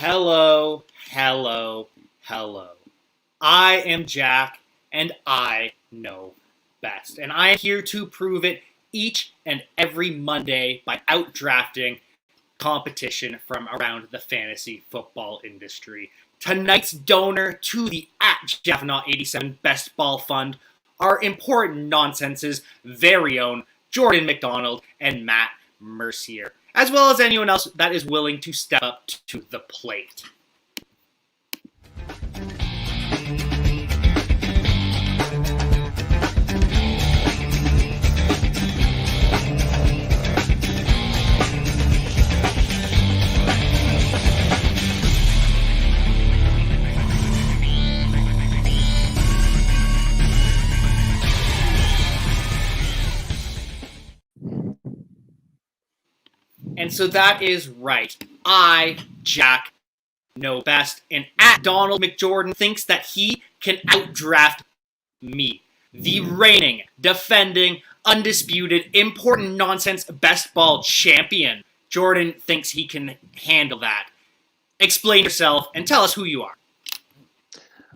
Hello, hello, hello. I am Jack, and I know best. And I am here to prove it each and every Monday by outdrafting competition from around the fantasy football industry. Tonight's donor to the at Javanaugh87 Best Ball Fund are important nonsense's very own Jordan McDonald and Matt Mercier, as well as anyone else that is willing to step up to the plate. And so that is right. I, Jack, know best, and at Donald McJordan thinks that he can outdraft me, the reigning, defending, undisputed, important nonsense best ball champion. Jordan thinks he can handle that. Explain yourself and tell us who you are.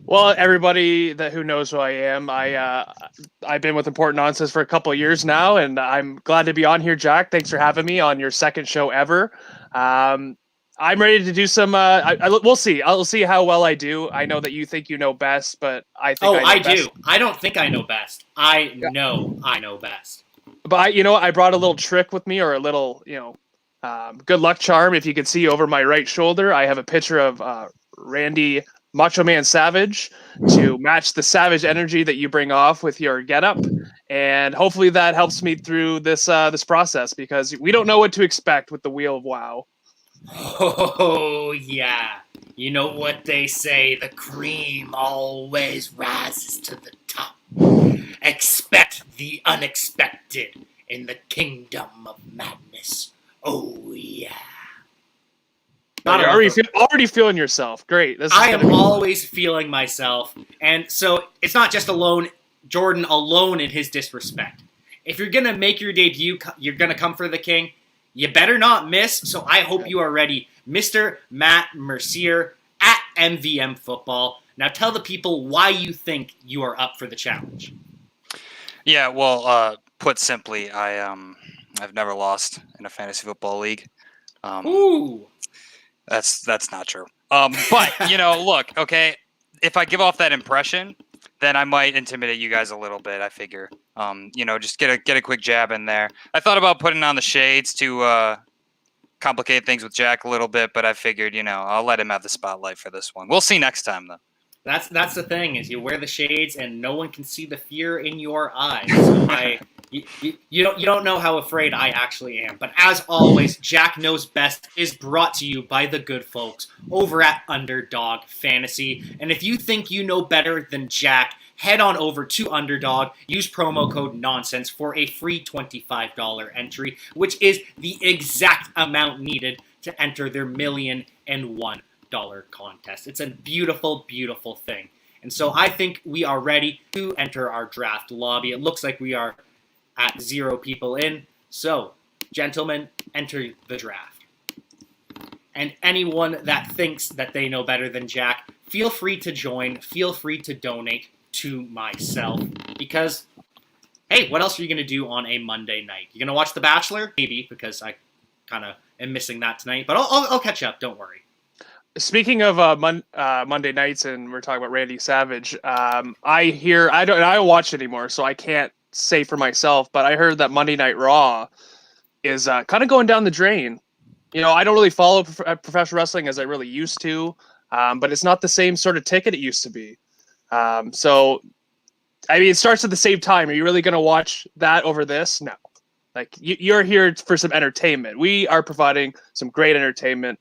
Well, everybody who knows who I am, I've been with Important Nonsense for a couple of years now, and I'm glad to be on here, Jack. Thanks for having me on your second show ever. I'm ready to do some. We'll see. I'll see how well I do. I know that you think you know best, but I think I do. I don't think I know best. I know I know best. But I brought a little trick with me, or a little, good luck charm. If you can see over my right shoulder, I have a picture of Randy Macho Man Savage to match the savage energy that you bring off with your getup, and hopefully that helps me through this process, because we don't know what to expect with the Wheel of WoW. Oh yeah, you know what they say: the cream always rises to the top. Expect the unexpected in the kingdom of madness. Oh yeah. You're already feeling yourself. Great. I am always feeling myself. And so it's not just Jordan alone in his disrespect. If you're going to make your debut, you're going to come for the king, you better not miss. So I hope you are ready. Mr. Matt Mercier at MVM Football. Now tell the people why you think you are up for the challenge. Yeah, well, put simply, I've never lost in a fantasy football league. Ooh. That's not true. But look, okay, if I give off that impression, then I might intimidate you guys a little bit. I figure, just get a quick jab in there. I thought about putting on the shades to complicate things with Jack a little bit, but I figured, I'll let him have the spotlight for this one. We'll see next time, though. That's the thing, is you wear the shades and no one can see the fear in your eyes. So you don't know how afraid I actually am. But as always, Jack Knows Best is brought to you by the good folks over at Underdog Fantasy. And if you think you know better than Jack, head on over to Underdog, use promo code NONSENSE for a free $25 entry, which is the exact amount needed to enter their $1,000,001 contest. It's a beautiful, beautiful thing. And so I think we are ready to enter our draft lobby. It looks like we are at 0 people in. So, gentlemen, enter the draft. And anyone that thinks that they know better than Jack, feel free to join. Feel free to donate to myself. Because, hey, what else are you going to do on a Monday night? You going to watch The Bachelor? Maybe, because I kind of am missing that tonight. But I'll catch up. Don't worry. Speaking of Monday nights, and we're talking about Randy Savage, I don't watch anymore, so I can't say for myself, but I heard that Monday Night Raw is kind of going down the drain. I don't really follow professional wrestling as I really used to, but it's not the same sort of ticket it used to be. So, I mean, it starts at the same time. Are you really going to watch that over this? No. Like, you're here for some entertainment. We are providing some great entertainment.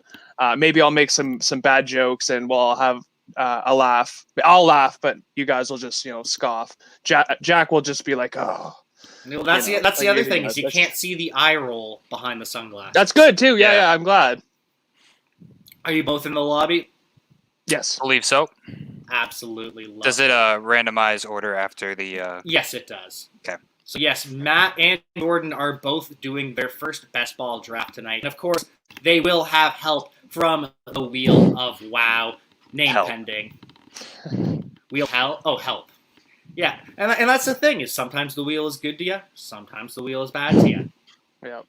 Maybe I'll make some bad jokes, and we'll have a laugh. I'll laugh, but you guys will just scoff. Jack will just be like, "Oh." Well, that's the other thing, is you can't see the eye roll behind the sunglasses. That's good too. Yeah, I'm glad. Are you both in the lobby? Yes, I believe so. Absolutely. Does it randomize order after the? Yes, it does. Okay. So yes, Matt and Jordan are both doing their first best ball draft tonight. And of course, they will have help from the Wheel of WoW, name Help. pending. Wheel Hell? Oh, Help. Yeah, and that's the thing, is sometimes the wheel is good to you, sometimes the wheel is bad to you. Yeah.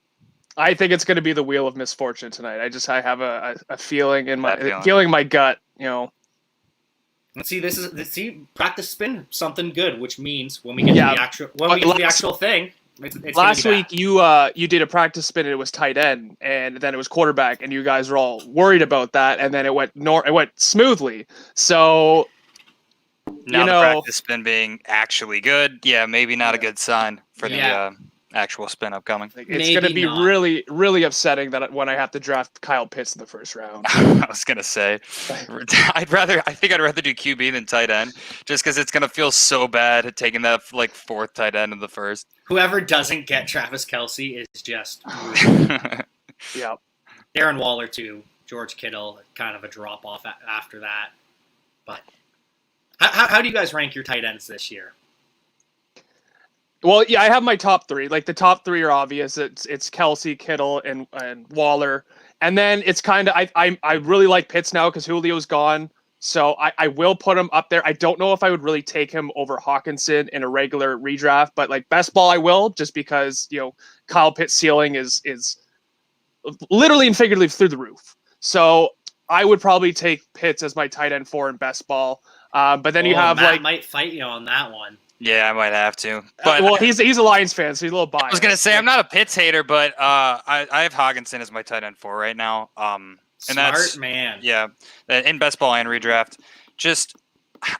I think it's going to be the wheel of misfortune tonight. I have a feeling in my Bad feeling in my gut, And see, practice spin, something good, which means when we get to the actual thing, it's last gonna be week you did a practice spin and it was tight end and then it was quarterback and you guys were all worried about that and then it went smoothly. So Now the practice spin being actually good, yeah, maybe not a good sign for the actual spin upcoming. it's going to be really, really upsetting that when I have to draft Kyle Pitts in the first round. I was gonna say, I'd rather do QB than tight end, just because it's gonna feel so bad taking that like fourth tight end in the first. Whoever doesn't get Travis Kelce is just Yeah. Darren Waller too, George Kittle, kind of a drop off after that. But how do you guys rank your tight ends this year? Well, yeah, I have my top three. Like the top three are obvious. It's Kelce, Kittle, and Waller. And then it's kind of I really like Pitts now because Julio's gone. So I will put him up there. I don't know if I would really take him over Hawkinson in a regular redraft, but like best ball I will, just because Kyle Pitts' ceiling is literally and figuratively through the roof. So I would probably take Pitts as my tight end 4 in best ball. But then you have Matt might fight you on that one. Yeah, I might have to. But well, he's a Lions fan, so he's a little biased. I was gonna say I'm not a Pitts hater, but I have Hawkinson as my tight end 4 right now. And Smart man. Yeah, in best ball and redraft. Just,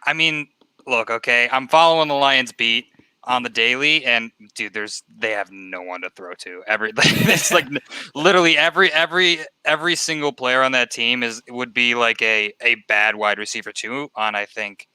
I mean, look, okay, I'm following the Lions beat on the daily, and dude, they have no one to throw to. It's like literally every single player on that team would be like a bad wide receiver 2 on, I think,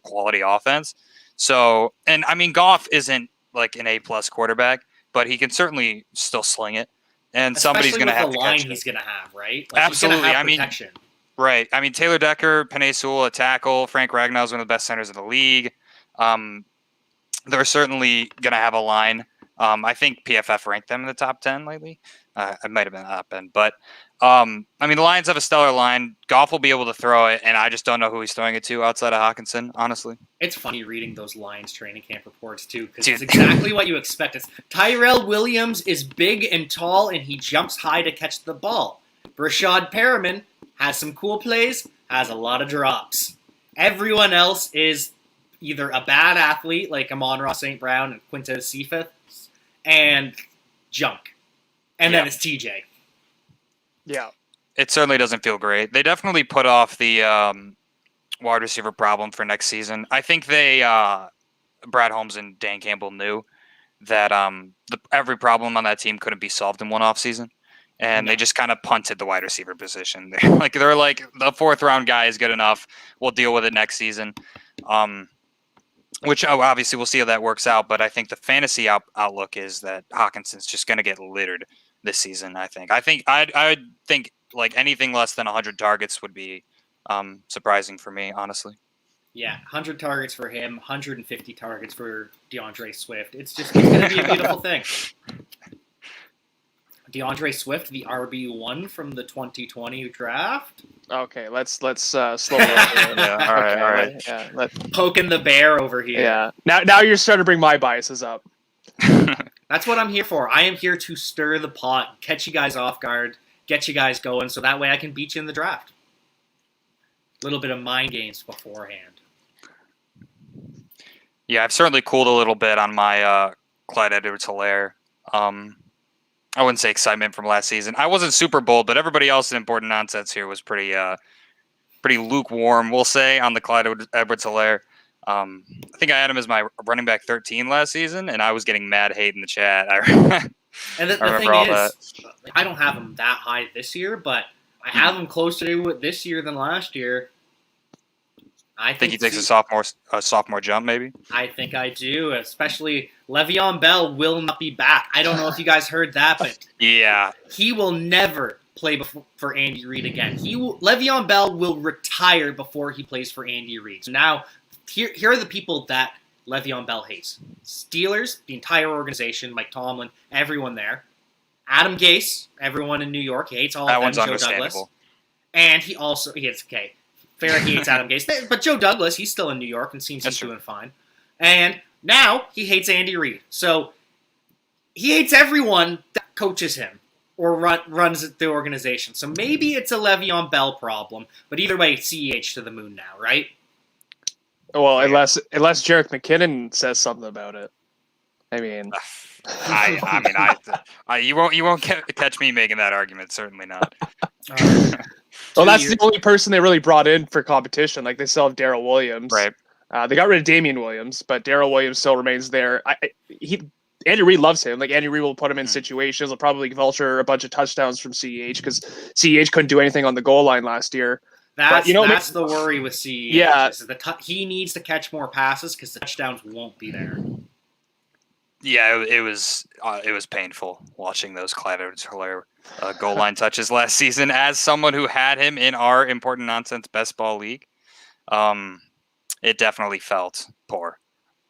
quality offense. So, and I mean, Goff isn't like an A+ quarterback, but he can certainly still sling it. And somebody's going to have to catch it. He's going to have, right? Absolutely. He's gonna have protection. Right. I mean, Taylor Decker, Penei Sewell, a tackle. Frank Ragnar's one of the best centers in the league. They're certainly going to have a line. I think PFF ranked them in the top 10 lately. It might have been top 10, but I mean, the Lions have a stellar line. Goff will be able to throw it, and I just don't know who he's throwing it to outside of Hawkinson, honestly. It's funny reading those Lions training camp reports, too, because it's exactly what you expect. It's Tyrell Williams is big and tall, and he jumps high to catch the ball. Rashad Perriman has some cool plays, has a lot of drops. Everyone else is either a bad athlete, like Amon-Ra St. Brown and Quintez Cephas, and junk. And then it's TJ. Yeah. It certainly doesn't feel great. They definitely put off the wide receiver problem for next season. I think Brad Holmes and Dan Campbell knew that every problem on that team couldn't be solved in one offseason. And they just kind of punted the wide receiver position. They're like, the 4th round guy is good enough. We'll deal with it next season. Which obviously we'll see how that works out. But I think the fantasy outlook is that Hawkinson's just going to get littered this season. I think I think like anything less than 100 targets would be surprising for me, honestly. Yeah, 100 targets for him, 150 targets for DeAndre Swift. It's going to be a beautiful thing. DeAndre Swift, the RB1 from the 2020 draft. Okay, let's slow down. Yeah, all right. Yeah, poking the bear over here. Yeah. Now you're starting to bring my biases up. That's what I'm here for. I am here to stir the pot, catch you guys off guard, get you guys going, so that way I can beat you in the draft. A little bit of mind games beforehand. Yeah, I've certainly cooled a little bit on my Clyde Edwards-Helaire. I wouldn't say excitement from last season. I wasn't super bold, but everybody else in Important Nonsense here was pretty lukewarm, we'll say, on the Clyde Edwards-Helaire. I think I had him as my running back 13 last season, and I was getting mad hate in the chat. And the thing is, I don't have him that high this year, but I have him closer to it this year than last year. I think he takes a sophomore jump, maybe. I think I do, especially Le'Veon Bell will not be back. I don't know if you guys heard that, but yeah, he will never play for Andy Reid again. Le'Veon Bell will retire before he plays for Andy Reid. So now, here are the people that Le'Veon Bell hates: Steelers, the entire organization, Mike Tomlin, everyone there. Adam Gase, everyone in New York hates all of them. That one's Joe understandable. Douglas. And he hates he hates Adam Gase. But Joe Douglas, he's still in New York and seems he's doing fine. And now he hates Andy Reid. So he hates everyone that coaches him or runs the organization. So maybe it's a Le'Veon Bell problem. But either way, CEH to the moon now, right? Well, unless Jerick McKinnon says something about it. I mean, you won't catch me making that argument. Certainly not. Well, that's the only person they really brought in for competition. Like, they still have Darrell Williams. Right. They got rid of Damian Williams, but Darrell Williams still remains there. Andy Reid loves him. Like, Andy Reid will put him in situations. He'll probably vulture a bunch of touchdowns from CEH because CEH couldn't do anything on the goal line last year. That's the worry with CEH. Yeah. He needs to catch more passes because the touchdowns won't be there. Yeah, it was painful watching those Clyde Edwards-Helaire goal line touches last season. As someone who had him in our Important Nonsense Best Ball League, it definitely felt poor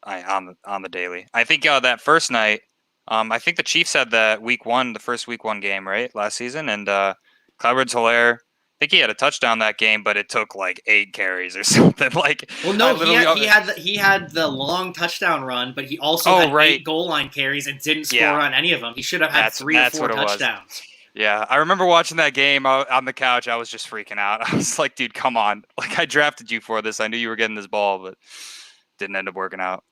on the daily. I think that first night, I think the Chiefs had the first week one game, right, last season, and Clyde Edwards-Helaire, I think he had a touchdown that game, but it took like 8 carries or something. Like, well, no, he had the long touchdown run, but he also had 8 goal line carries and didn't score on any of them. He should have had 3 or 4 touchdowns. Yeah, I remember watching that game on the couch. I was just freaking out. I was like, dude, come on. Like, I drafted you for this. I knew you were getting this ball, but didn't end up working out.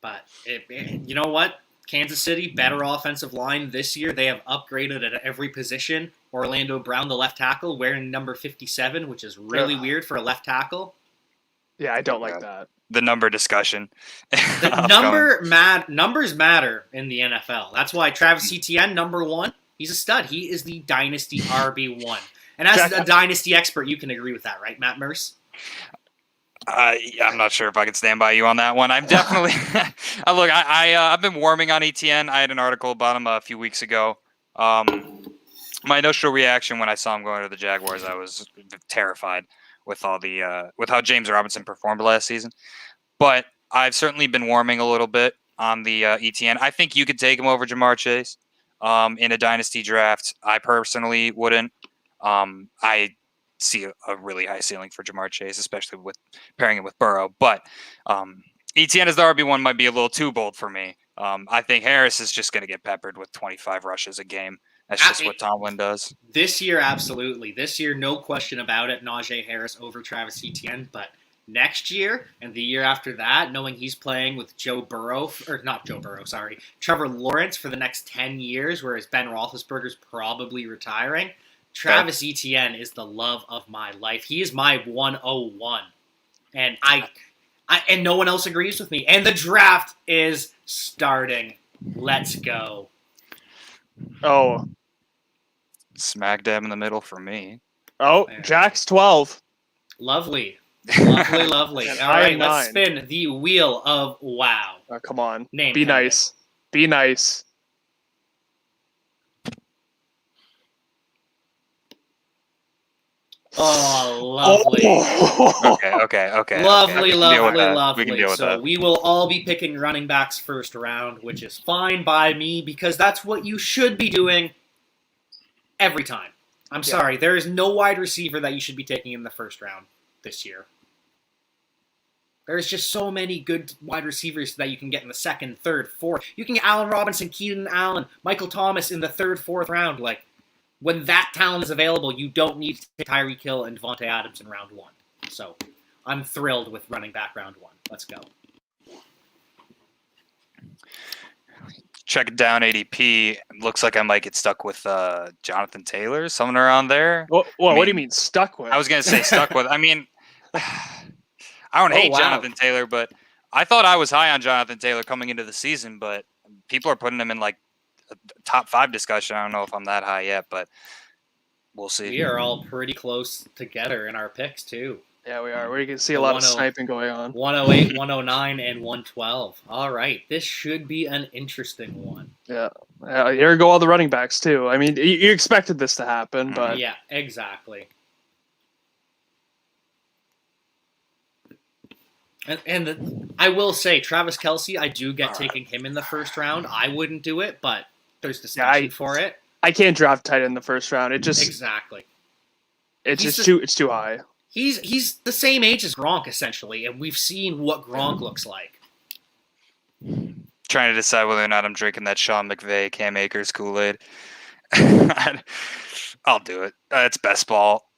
But you know what? Kansas City, better offensive line this year. They have upgraded at every position. Orlando Brown, the left tackle, wearing number 57, which is really weird for a left tackle. Yeah, I don't like that. The number discussion. The numbers matter in the NFL. That's why Travis Etienne, number 1, he's a stud. He is the dynasty RB1. And as a dynasty expert, you can agree with that, right, Matt Merce? I'm not sure if I can stand by you on that one. I'm definitely look. I've been warming on ETN. I had an article about him a few weeks ago. My initial reaction when I saw him going to the Jaguars, I was terrified with with how James Robinson performed last season. But I've certainly been warming a little bit on the ETN. I think you could take him over Ja'Marr Chase in a dynasty draft. I personally wouldn't. I see a really high ceiling for Ja'Marr Chase, especially with pairing it with Burrow. But ETN as the RB1 might be a little too bold for me. I think Harris is just going to get peppered with 25 rushes a game. That's just what Tomlin does. This year, absolutely. This year, no question about it, Najee Harris over Travis Etienne. But next year and the year after that, knowing he's playing with Trevor Lawrence for the next 10 years, whereas Ben Roethlisberger's probably retiring, Travis Etienne is the love of my life. He is my 101. And and no one else agrees with me. And the draft is starting. Let's go. Oh. Smack dab in the middle for me. Oh, Jack's 12. Lovely. Lovely. All right, let's spin the wheel of wow. Oh, come on. Be nice. Be nice. Oh, lovely. Okay. Lovely. We can deal with that. We will all be picking running backs first round, which is fine by me because that's what you should be doing every time. I'm sorry. There is no wide receiver that you should be taking in the first round this year. There's just so many good wide receivers that you can get in the second, third, fourth. You can get Allen Robinson, Keenan Allen, Michael Thomas in the third, fourth round. Like, when that talent is available, you don't need to take Tyreek Hill and Devontae Adams in round 1. So, I'm thrilled with running back round 1. Let's go. Check down ADP. Looks like I might get stuck with Jonathan Taylor, someone around there. What do you mean stuck with? I was going to say stuck with. I mean, I don't hate Jonathan Taylor, but I thought I was high on Jonathan Taylor coming into the season, but people are putting him in like a top 5 discussion. I don't know if I'm that high yet, but we'll see. We are all pretty close together in our picks, too. Yeah, we are. We can see a lot of sniping going on. 108, 109, and 112. All right. This should be an interesting one. Yeah. Here go all the running backs, too. I mean, you expected this to happen, but... Yeah, exactly. And I will say, Travis Kelce, I do get taking him in the first round. I wouldn't do it, but there's discussion for it. I can't draft tight end in the first round. It just... Exactly. It's too high. He's the same age as Gronk essentially, and we've seen what Gronk looks like. Trying to decide whether or not I'm drinking that Sean McVay, Cam Akers Kool-Aid. I'll do it. It's best ball.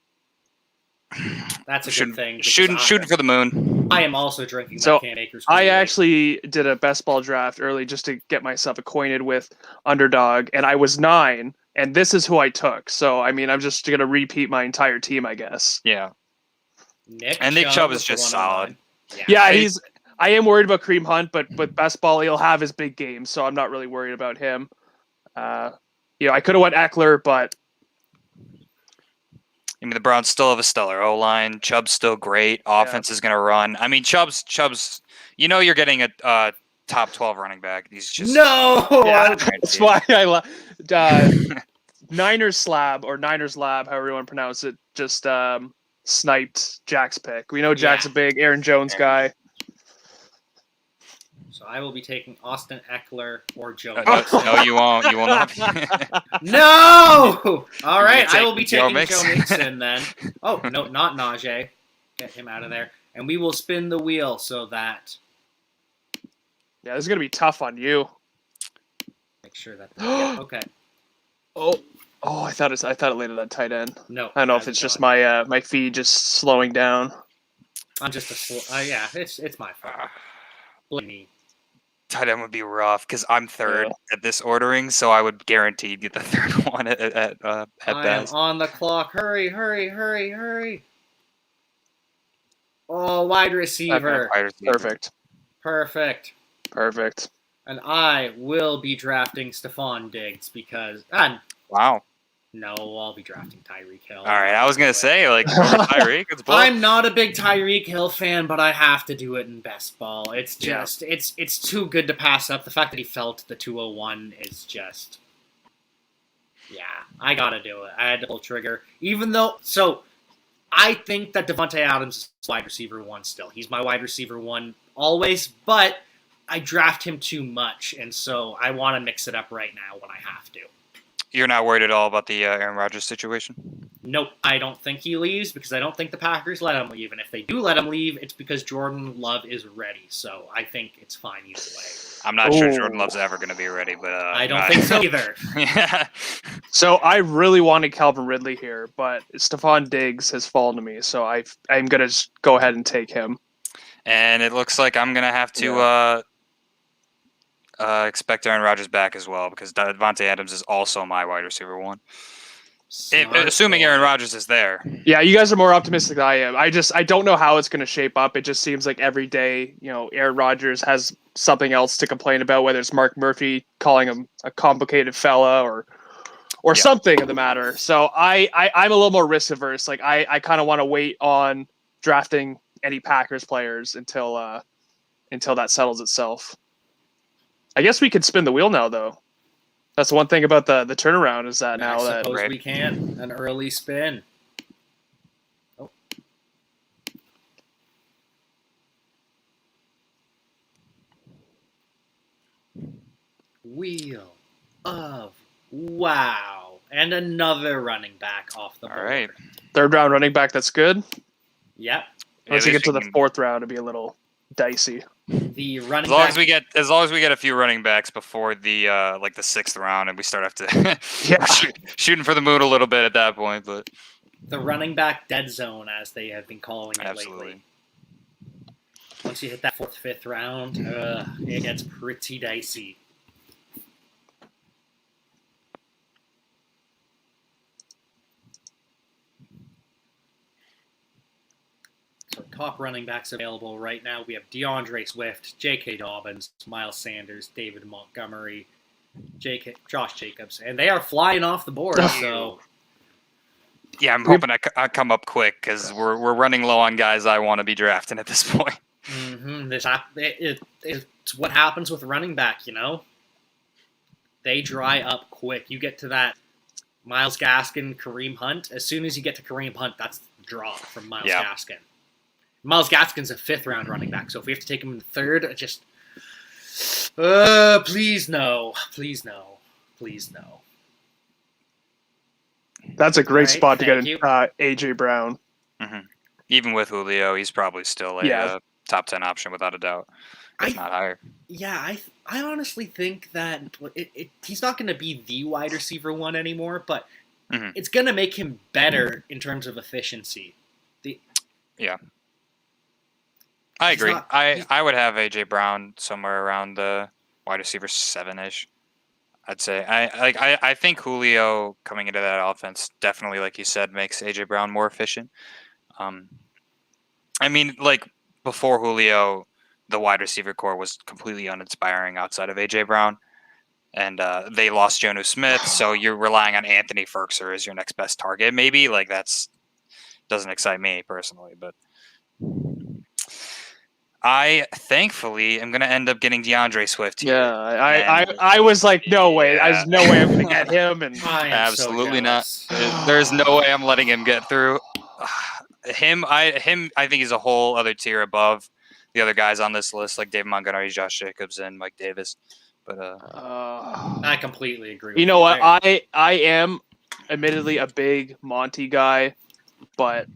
That's a good thing. Shooting for the moon. I am also drinking So, that Cam Akers. I actually did a best ball draft early just to get myself acquainted with Underdog, and I was 9, and this is who I took. So, I mean, I'm just going to repeat my entire team, I guess. Yeah. Nick Chubb is was just the one on solid. mine. Yeah, I am worried about Kareem Hunt, but best ball, he'll have his big games, so I'm not really worried about him. I could have went Eckler, but I mean, the Browns still have a stellar O-line. Chubb's still great. Offense is going to run. I mean, Chubb's. You're getting a top 12 running back. He's just No. yeah, that's why I love Niners Lab, however you want to pronounce it, just sniped Jack's pick. We know Jack's a big Aaron Jones guy. So I will be taking Austin Eckler or Joe No, Mixon. no, you won't. You will not. No! All right, I will be Joe taking Joe Mixon. Mixon then. Oh, no, not Najee. Get him out of there. And we will spin the wheel so that... Yeah, this is going to be tough on you. Make sure that... Yeah, okay. Oh, I thought it landed on tight end. No. I don't know if it's just my feed just slowing down. I'm just a... yeah, it's my fault. Blame me. Tight end would be rough because I'm third at this ordering, so I would guarantee get the third one at I am best. on the clock. Hurry. Oh, wide receiver. Perfect. And I will be drafting Stephon Diggs because... Wow. No, I'll be drafting Tyreek Hill. All right, I was gonna say over Tyreek. It's both. I'm not a big Tyreek Hill fan, but I have to do it in best ball. It's just it's too good to pass up. The fact that he fell to the 201 is just I gotta do it. I had to pull trigger. I think that Devontae Adams is wide receiver 1 still. He's my wide receiver 1 always, but I draft him too much, and so I want to mix it up right now when I have to. You're not worried at all about the Aaron Rodgers situation? Nope, I don't think he leaves because I don't think the Packers let him leave. And if they do let him leave, it's because Jordan Love is ready. So I think it's fine either way. I'm not sure Jordan Love's ever going to be ready, but I don't think so either. Yeah. So I really wanted Calvin Ridley here, but Stephon Diggs has fallen to me, so I'm going to go ahead and take him. And it looks like I'm going to have to expect Aaron Rodgers back as well because Devontae Adams is also my wide receiver 1. Assuming Aaron Rodgers is there. Yeah, you guys are more optimistic than I am. I don't know how it's going to shape up. It just seems like every day, Aaron Rodgers has something else to complain about, whether it's Mark Murphy calling him a complicated fella or something of the matter. So I'm a little more risk averse. Like I kind of want to wait on drafting any Packers players until that settles itself. I guess we could spin the wheel now, though. That's the one thing about the turnaround is that now I suppose we can. An early spin. Oh. Wheel of wow. And another running back off the board. All right. Third round running back, that's good. Yep. Once you get to the fourth round, it'd be a little dicey. The running as long back... as long as we get a few running backs before the the 6th round and we start to shooting for the moon a little bit at that point, but the running back dead zone as they have been calling it lately. Once you hit that 4th, 5th round, it gets pretty dicey. So top running backs available right now. We have DeAndre Swift, J.K. Dobbins, Miles Sanders, David Montgomery, Josh Jacobs, and they are flying off the board. So yeah, I'm hoping I come up quick because we're running low on guys I want to be drafting at this point. Mm-hmm. It's what happens with running back. They dry up quick. You get to that Myles Gaskin, Kareem Hunt. As soon as you get to Kareem Hunt, that's the drop from Myles Gaskin. Myles Gaskin's a 5th round running back, so if we have to take him in the 3rd, just please no. That's a great Alright, spot to get thank in you. AJ Brown. Even with Julio, he's probably still a Yeah. top 10 option without a doubt, if I- not higher. Yeah, I honestly think that he's not going to be the wide receiver one anymore, but Mhm. it's going to make him better in terms of efficiency. I He's agree. not- I would have AJ Brown somewhere around the wide receiver 7-ish. I'd say I think Julio coming into that offense definitely, like you said, makes AJ Brown more efficient. I mean, like before Julio, the wide receiver core was completely uninspiring outside of AJ Brown, and they lost Jonu Smith, so you're relying on Anthony Ferkser as your next best target. Maybe like that's doesn't excite me personally, but I thankfully am gonna end up getting DeAndre Swift here. Yeah, And- I was like, no way. Yeah. There's no way I'm going to get him. And I am Absolutely so not. jealous. There's no way I'm letting him get through. I think he's a whole other tier above the other guys on this list, like David Montgomery, Josh Jacobs, and Mike Davis. But I completely agree. you with know what? there. I am admittedly a big Monty guy, but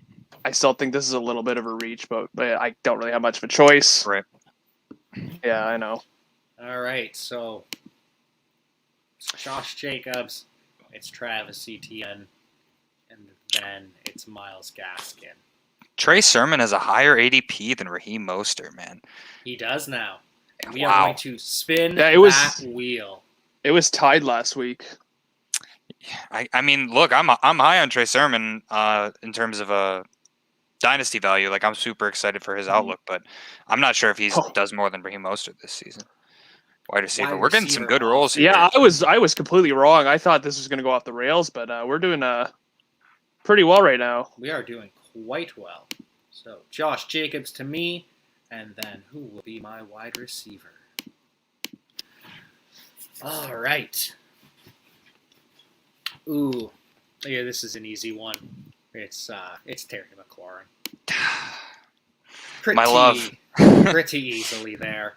I still think this is a little bit of a reach. But I don't really have much of a choice. right, Yeah, I know. All right, so it's Josh Jacobs, it's Travis Etienne, and then it's Miles Gaskin. Trey Sermon has a higher ADP than Raheem Mostert, man. He does now. And we Wow. are going to spin Yeah, it was- that wheel. It was tied last week. I mean, look, I'm high on Trey Sermon in terms of a dynasty value. Like I'm super excited for his outlook, but I'm not sure if he Oh. does more than Raheem Mostert this season. Wide receiver. Wide We're getting some receiver good rolls here. Yeah, I was completely wrong. I thought this was going to go off the rails, but we're doing pretty well right now. We are doing quite well. So Josh Jacobs to me, and then who will be my wide receiver? All right. Ooh, yeah, this is an easy one. It's Terry McLaurin. My love. Pretty easily there.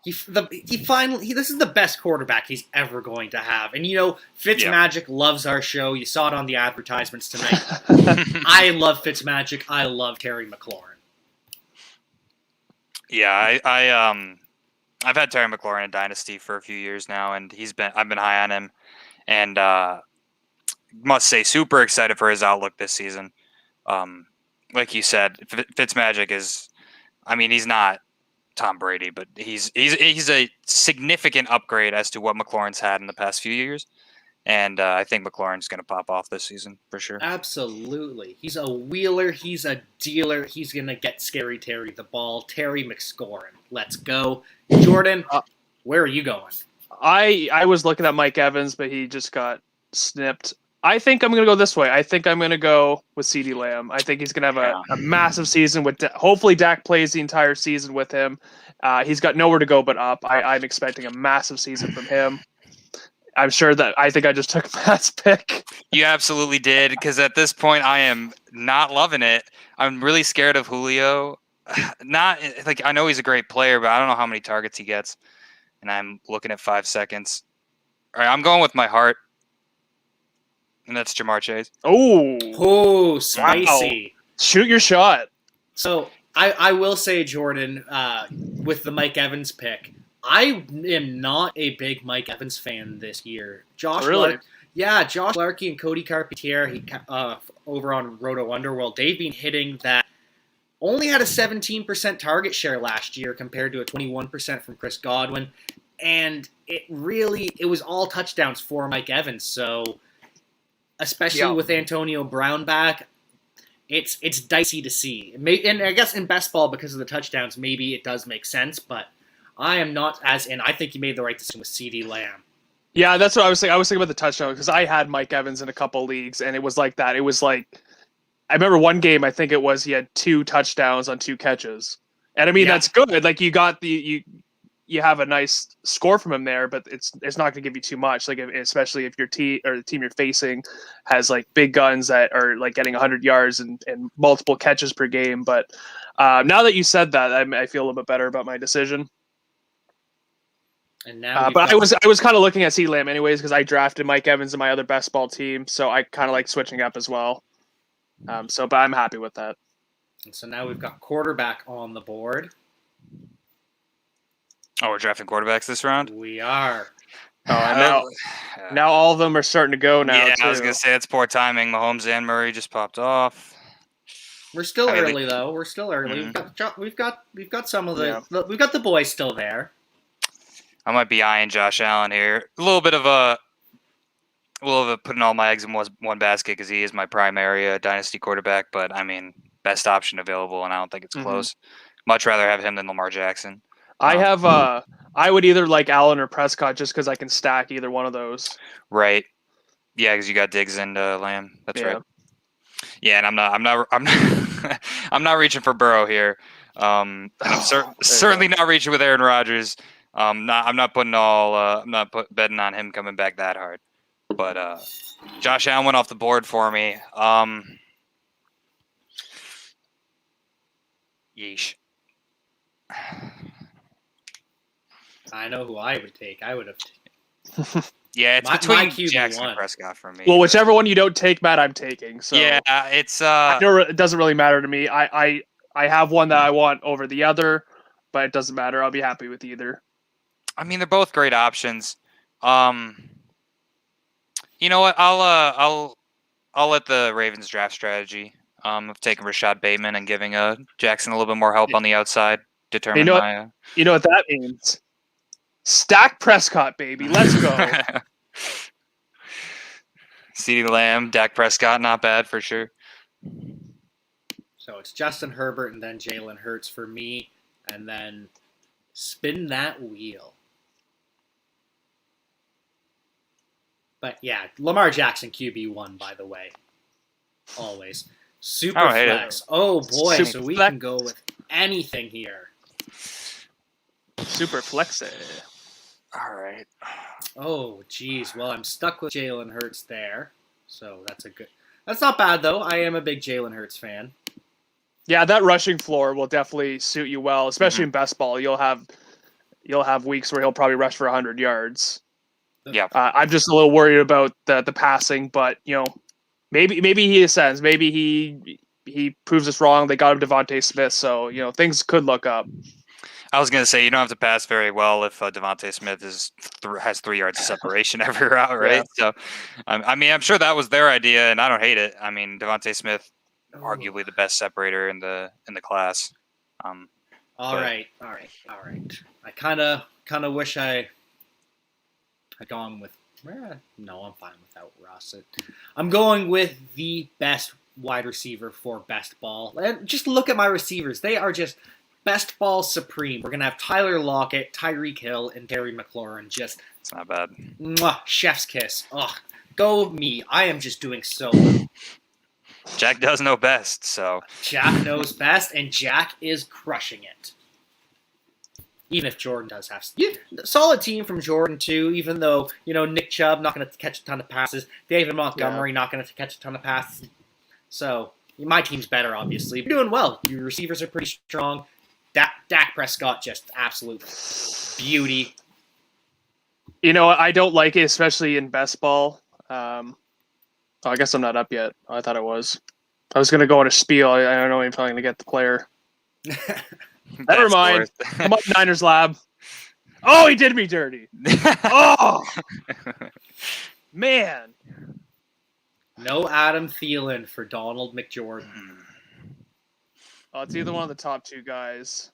He finally this is the best quarterback he's ever going to have, and you know Fitzmagic loves our show. You saw it on the advertisements tonight. I love Fitzmagic. I love Terry McLaurin. Yeah, I've had Terry McLaurin in Dynasty for a few years now, and I've been high on him, and must say super excited for his outlook this season. Like you said, Fitzmagic is, I mean, he's not Tom Brady, but he's a significant upgrade as to what McLaurin's had in the past few years, and I think McLaurin's going to pop off this season for sure. Absolutely. He's a wheeler. He's a dealer. He's going to get Scary Terry the ball. Terry McScorin. Let's go. Jordan, where are you going? I was looking at Mike Evans, but he just got snipped. I think I'm going to go this way. I think I'm going to go with CeeDee Lamb. I think he's going to have a massive season with hopefully Dak plays the entire season with him. He's got nowhere to go but up. I'm expecting a massive season from him. I'm sure that I think I just took Matt's pick. You absolutely did, because at this point I am not loving it. I'm really scared of Julio. Not like I know he's a great player, but I don't know how many targets he gets. And I'm looking at 5 seconds. All right, I'm going with my heart, and that's Jamar Chase. Oh, Spicy. shoot your shot. So I will say, Jordan, with the Mike Evans pick, I am not a big Mike Evans fan this year. Josh Larkey and Cody Carpentier, over on Roto Underworld, they've been hitting that. Only had a 17% target share last year compared to a 21% from Chris Godwin, and it was all touchdowns for Mike Evans. So, especially with Antonio Brown back, it's dicey to see. And I guess in best ball, because of the touchdowns, maybe it does make sense, but I am not as in. I think you made the right decision with CeeDee Lamb. Yeah, that's what I was thinking. I was thinking about the touchdown because I had Mike Evans in a couple leagues, and it was like that. It was like, I remember one game, I think it was, he had 2 touchdowns on 2 catches. And I mean, that's good. Like, you got you have a nice score from him there, but it's not going to give you too much. Like, especially if your team or the team you're facing has like big guns that are like getting 100 yards and multiple catches per game. But now that you said that, I feel a little bit better about my decision. And now, But I was kind of looking at CeeDee Lamb anyways because I drafted Mike Evans in my other best ball team, so I kind of like switching up as well. But I'm happy with that. And so now we've got quarterback on the board. Oh, we're drafting quarterbacks this round. We are. Oh, and now all of them are starting to go now. Yeah, too. I was gonna say it's poor timing. Mahomes and Murray just popped off. We're still I mean, early though. We're still early. Mhm. We've got some of we've got the boys still there. I might be eyeing Josh Allen here. A little bit of putting all my eggs in one basket because he is my primary dynasty quarterback. But I mean, best option available, and I don't think it's close. Much rather have him than Lamar Jackson. I would either like Allen or Prescott just because I can stack either one of those. Right. Yeah, because you got Diggs and Lamb. That's Yeah. right. Yeah, and I'm not I'm not reaching for Burrow here. And I'm certainly not reaching with Aaron Rodgers. I'm not betting on him coming back that hard. But Josh Allen went off the board for me. Yeesh. I know who I would take. I would have. Yeah, it's My between QB1. Jackson and Prescott for me. Well, whichever one you don't take, Matt, I'm taking. So yeah, it's it doesn't really matter to me. I have one that I want over the other, but it doesn't matter. I'll be happy with either. I mean, they're both great options. You know what? I'll let the Ravens draft strategy of taking Rashad Bateman and giving Jackson a little bit more help on the outside. Determine You know what that means? Stack Prescott, baby. Let's go. CeeDee Lamb, Dak Prescott, not bad for sure. So it's Justin Herbert and then Jalen Hurts for me, and then spin that wheel. But yeah, Lamar Jackson QB1, by the way. Always. Super flex. Oh boy, Super so we flex. can go with anything here. Super flexy. All right. Oh geez, well I'm stuck with Jalen Hurts there. So that's not bad though. I am a big Jalen Hurts fan. Yeah, that rushing floor will definitely suit you well, especially in best ball. You'll have weeks where he'll probably rush for 100 yards. Yeah. I'm just a little worried about the passing, but maybe he ascends. Maybe he proves us wrong. They got him Devontae Smith, so things could look up. I was gonna say you don't have to pass very well if Devontae Smith has 3 yards of separation every route, right? Yeah. So, I mean, I'm sure that was their idea, and I don't hate it. I mean, Devontae Smith, arguably the best separator in the class. All right. I kind of wish I had gone with. No, I'm fine without Russ. I'm going with the best wide receiver for best ball. And just look at my receivers; they are just best ball supreme. We're gonna have Tyler Lockett, Tyreek Hill, and Terry McLaurin. Just It's not bad. Chef's kiss. Ugh, go me! I am just doing so well. Jack does know best, so Jack knows best, and Jack is crushing it. Even if Jordan does have solid team from Jordan too, even though Nick Chubb not going to catch a ton of passes, David Montgomery not going to catch a ton of passes. So my team's better, obviously. You're doing well. Your receivers are pretty strong. Dak Prescott just absolute beauty. I don't like it, especially in best ball. I guess I'm not up yet. I thought I was. I was going to go on a spiel. I don't know if I'm going to get the player. Never mind. Come on, Niners Lab. Oh, he did me dirty. Oh, man. No Adam Thielen for Donald McJordan. Oh, it's either one of the top two guys.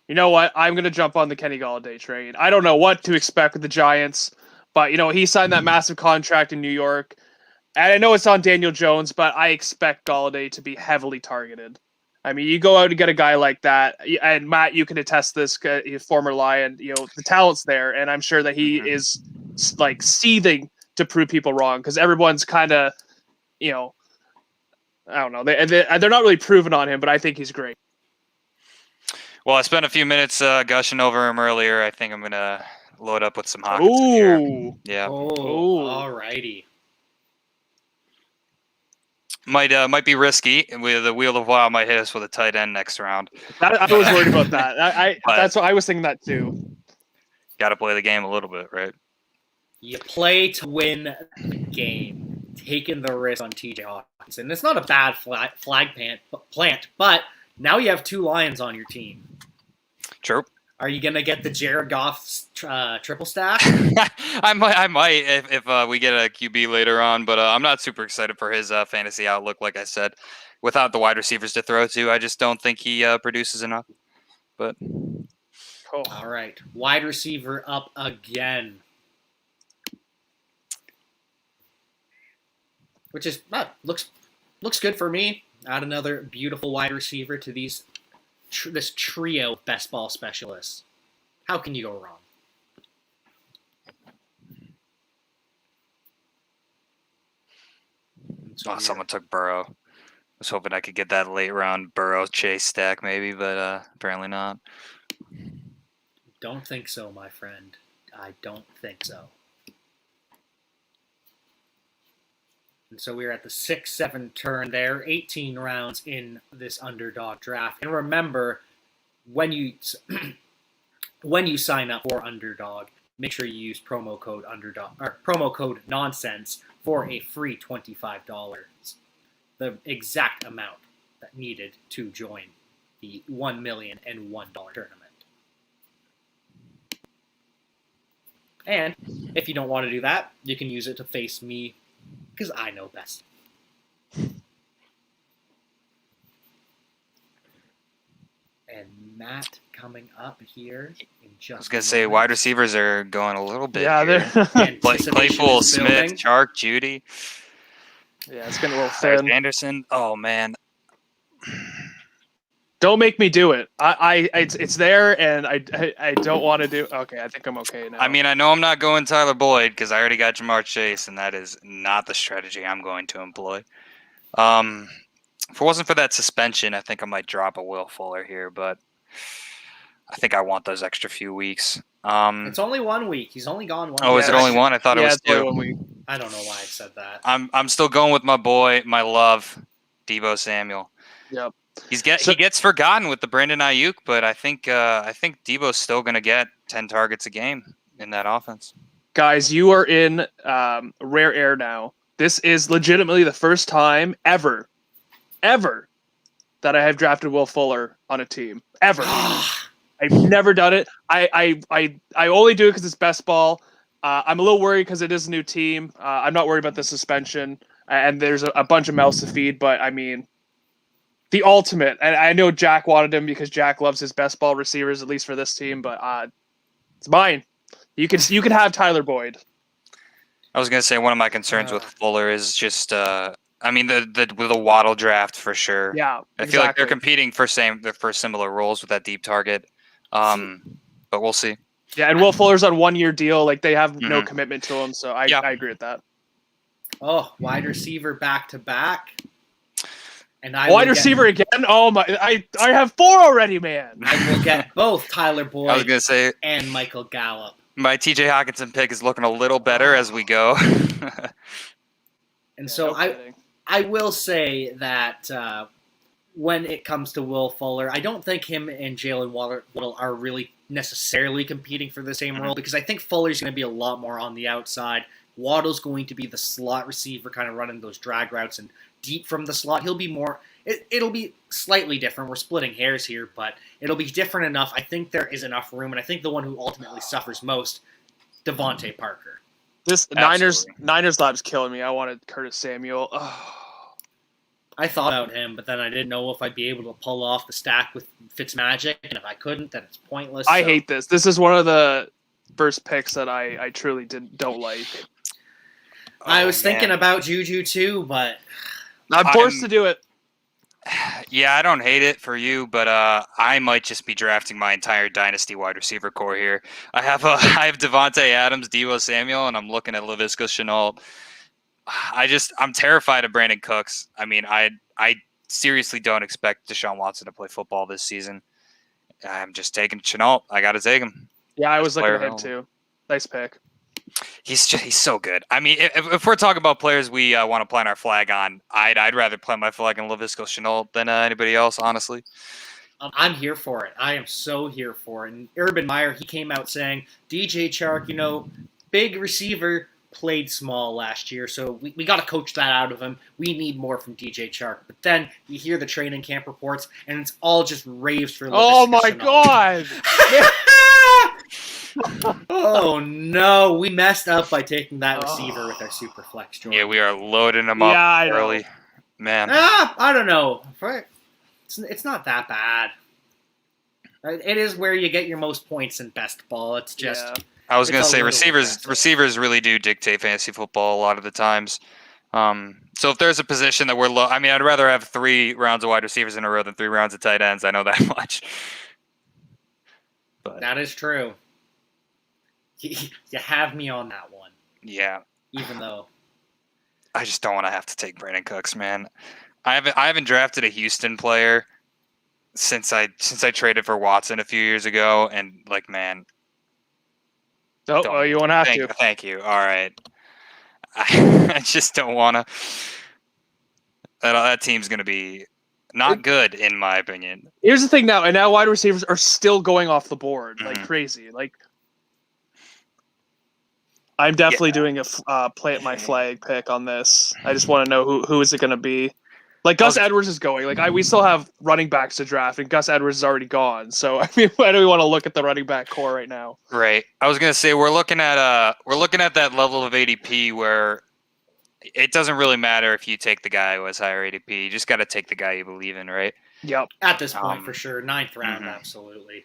You know what? I'm going to jump on the Kenny Golladay train. I don't know what to expect with the Giants, but, he signed that massive contract in New York. And I know it's on Daniel Jones, but I expect Golladay to be heavily targeted. I mean, you go out and get a guy like that, and Matt, you can attest this, former Lion, the talent's there, and I'm sure that he is, like, seething to prove people wrong, because everyone's kind of, I don't know, they're not really proving on him, but I think he's great. Well, I spent a few minutes gushing over him earlier. I think I'm going to load up with some Hawkinson here. Yeah. Oh, alrighty. Might be risky. With the Wheel of Wild might hit us with a tight end next round. I was worried about that. But- That's what I was thinking that too. Got to play the game a little bit, right? You play to win the game, taking the risk on TJ Hawkinson. It's not a bad flag plant, but now you have 2 Lions on your team. True. Are you going to get the Jared Goff triple stack? I might if we get a QB later on, but I'm not super excited for his fantasy outlook. Like I said, without the wide receivers to throw to, I just don't think he produces enough. But Oh. All right. Wide receiver up again. Which is looks good for me. Add another beautiful wide receiver to this trio of best ball specialists. How can you go wrong? So someone took Burrow. I was hoping I could get that late round Burrow Chase stack maybe, but apparently not. Don't think so, my friend. I don't think so. And so we're at the 6-7 turn there, 18 rounds in this underdog draft. And remember, when you sign up for Underdog, make sure you use promo code underdog or promo code nonsense for a free $25. The exact amount that needed to join the $1,001,001 tournament. And if you don't want to do that, you can use it to face me, because I know best. And Matt coming up here in just I was gonna say wide receivers are going a little bit. Yeah, here. they're Claypool, Smith, Chark, Judy. yeah, it's getting a little Eric thin. Anderson. Oh man. Don't make me do it. It's there, and I don't want to do. Okay, I think I'm okay now. I mean, I know I'm not going Tyler Boyd because I already got Jamar Chase, and that is not the strategy I'm going to employ. If it wasn't for that suspension, I think I might drop a Will Fuller here, but I think I want those extra few weeks. It's only 1 week. He's only gone 1 Oh, week. is it only one? I thought it was it's only 2. 1 week. I don't know why I said that. I'm still going with my boy, my love, Deebo Samuel. Yep. He gets forgotten with the Brandon Ayuk, but I think Deebo's still going to get 10 targets a game in that offense. Guys, you are in rare air now. This is legitimately the first time ever that I have drafted Will Fuller on a team. Ever. I've never done it. I only do it because it's best ball. I'm a little worried because it is a new team. I'm not worried about the suspension, and there's a bunch of mouths to feed, but I mean, the ultimate. And I know Jack wanted him because Jack loves his best ball receivers, at least for this team, but it's mine. You can have Tyler Boyd. I was going to say one of my concerns with Fuller is just I mean the Waddle draft for sure. Yeah, I feel like they're competing for similar roles with that deep target. But we'll see. Yeah, and Will Fuller's on 1-year deal. Like, they have no commitment to him, so I agree with that. Oh, wide receiver back to back. And wide receiver again? Oh my! I have 4 already, man. I will get both Tyler Boyd I was going to say and Michael Gallup. my TJ Hawkinson pick is looking a little better as we go. And so I will say that when it comes to Will Fuller, I don't think him and Jalen Waddle are really necessarily competing for the same role, because I think Fuller's going to be a lot more on the outside. Waddle's going to be the slot receiver, kind of running those drag routes and deep from the slot. He'll be more. It'll be slightly different. We're splitting hairs here, but it'll be different enough. I think there is enough room, and I think the one who ultimately suffers most, Devontae Parker. This Niners lab's killing me. I wanted Curtis Samuel. Oh. I thought about him, but then I didn't know if I'd be able to pull off the stack with Fitzmagic, and if I couldn't, then it's pointless. I hate this. This is one of the first picks that I truly don't like. I was thinking about Juju too, but I'm forced to do it. Yeah, I don't hate it for you, but I might just be drafting my entire dynasty wide receiver core here. I have Devontae Adams, Deebo Samuel, and I'm looking at Laviska Shenault. I'm terrified of Brandon Cooks. I mean, I seriously don't expect Deshaun Watson to play football this season. I'm just taking Shenault. I got to take him. Yeah, I was looking at him too. Nice pick. He's so good. I mean, if we're talking about players we want to plant our flag on, I'd rather plant my flag on Lavisco Chenault than anybody else, honestly. I'm here for it. I am so here for it. And Urban Meyer, he came out saying, DJ Chark, big receiver, played small last year, so we got to coach that out of him. We need more from DJ Chark. But then you hear the training camp reports, and it's all just raves for Oh Lavisca my Chenault. god! Oh no, we messed up by taking that receiver with our super flex, Jordan. Yeah, we are loading him up early. Man. I don't know. It's not that bad. It is where you get your most points in best ball. It's just... Yeah. I was going to It's a say little receivers really do dictate fantasy football a lot of the times. So if there's a position that we're low, I mean, I'd rather have 3 rounds of wide receivers in a row than 3 rounds of tight ends. I know that much. But That is true. You have me on that one, yeah, even though... I just don't want to have to take Brandon Cooks, man. I haven't drafted a Houston player since I traded for Watson a few years ago, and like, man. Oh, well, you won't have to. Thank you. All right. I just don't want to. That team's going to be not good, in my opinion. Here's the thing now, and now wide receivers are still going off the board like crazy. Like, I'm definitely doing a plant my flag pick on this. I just want to know who is it going to be. Like, Gus Edwards is going. Like, we still have running backs to draft, and Gus Edwards is already gone. So, I mean, why do we want to look at the running back core right now? Right. I was gonna say we're looking at that level of ADP where it doesn't really matter if you take the guy who has higher ADP. You just got to take the guy you believe in, right? Yep. At this point, for sure. 9th round, absolutely.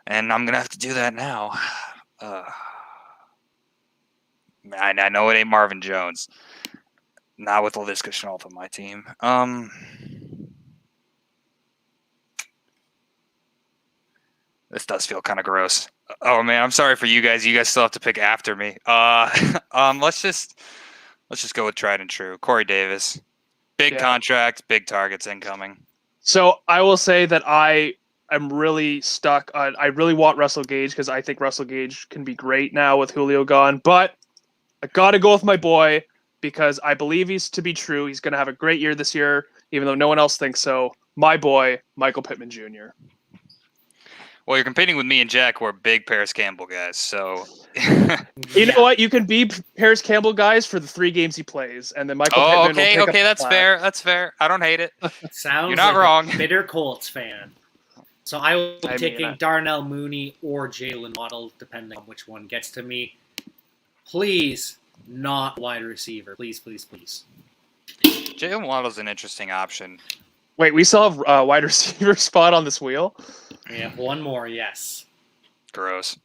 And I'm gonna have to do that now. I know it ain't Marvin Jones. Not with Lavisca Chenault on my team. This does feel kind of gross. Oh man, I'm sorry for you guys. You guys still have to pick after me. Let's just go with tried and true. Corey Davis, big contract, big targets incoming. So I will say that I am really stuck on. I really want Russell Gage because I think Russell Gage can be great now with Julio gone. But I got to go with my boy, because I believe he's to be true. He's going to have a great year this year, even though no one else thinks so. My boy, Michael Pittman Jr. Well, you're competing with me and Jack, who are big Paris Campbell guys. So, you know what? You can be Paris Campbell guys for the 3 games he plays, and then Michael Pittman will take up the that's slack. fair. That's fair. I don't hate it. Sounds You're not like wrong. a bitter Colts fan. So I will be taking Darnell Mooney or Jalen Waddle, depending on which one gets to me. Please, not wide receiver. Please, please, please. Jalen Waddle's an interesting option. Wait, we still have a wide receiver spot on this wheel? We have one more, yes. Gross.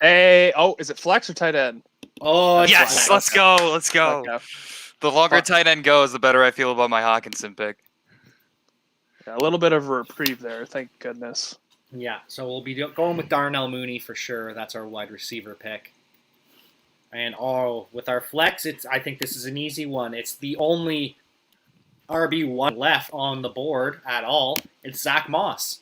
Hey, is it flex or tight end? Oh, yes, let's go. Let's go. Okay. The longer tight end goes, the better I feel about my Hawkinson pick. Yeah, a little bit of a reprieve there, thank goodness. Yeah, so we'll be going with Darnell Mooney for sure. That's our wide receiver pick. And with our flex, I think this is an easy one. It's the only RB1 left on the board at all. It's Zach Moss.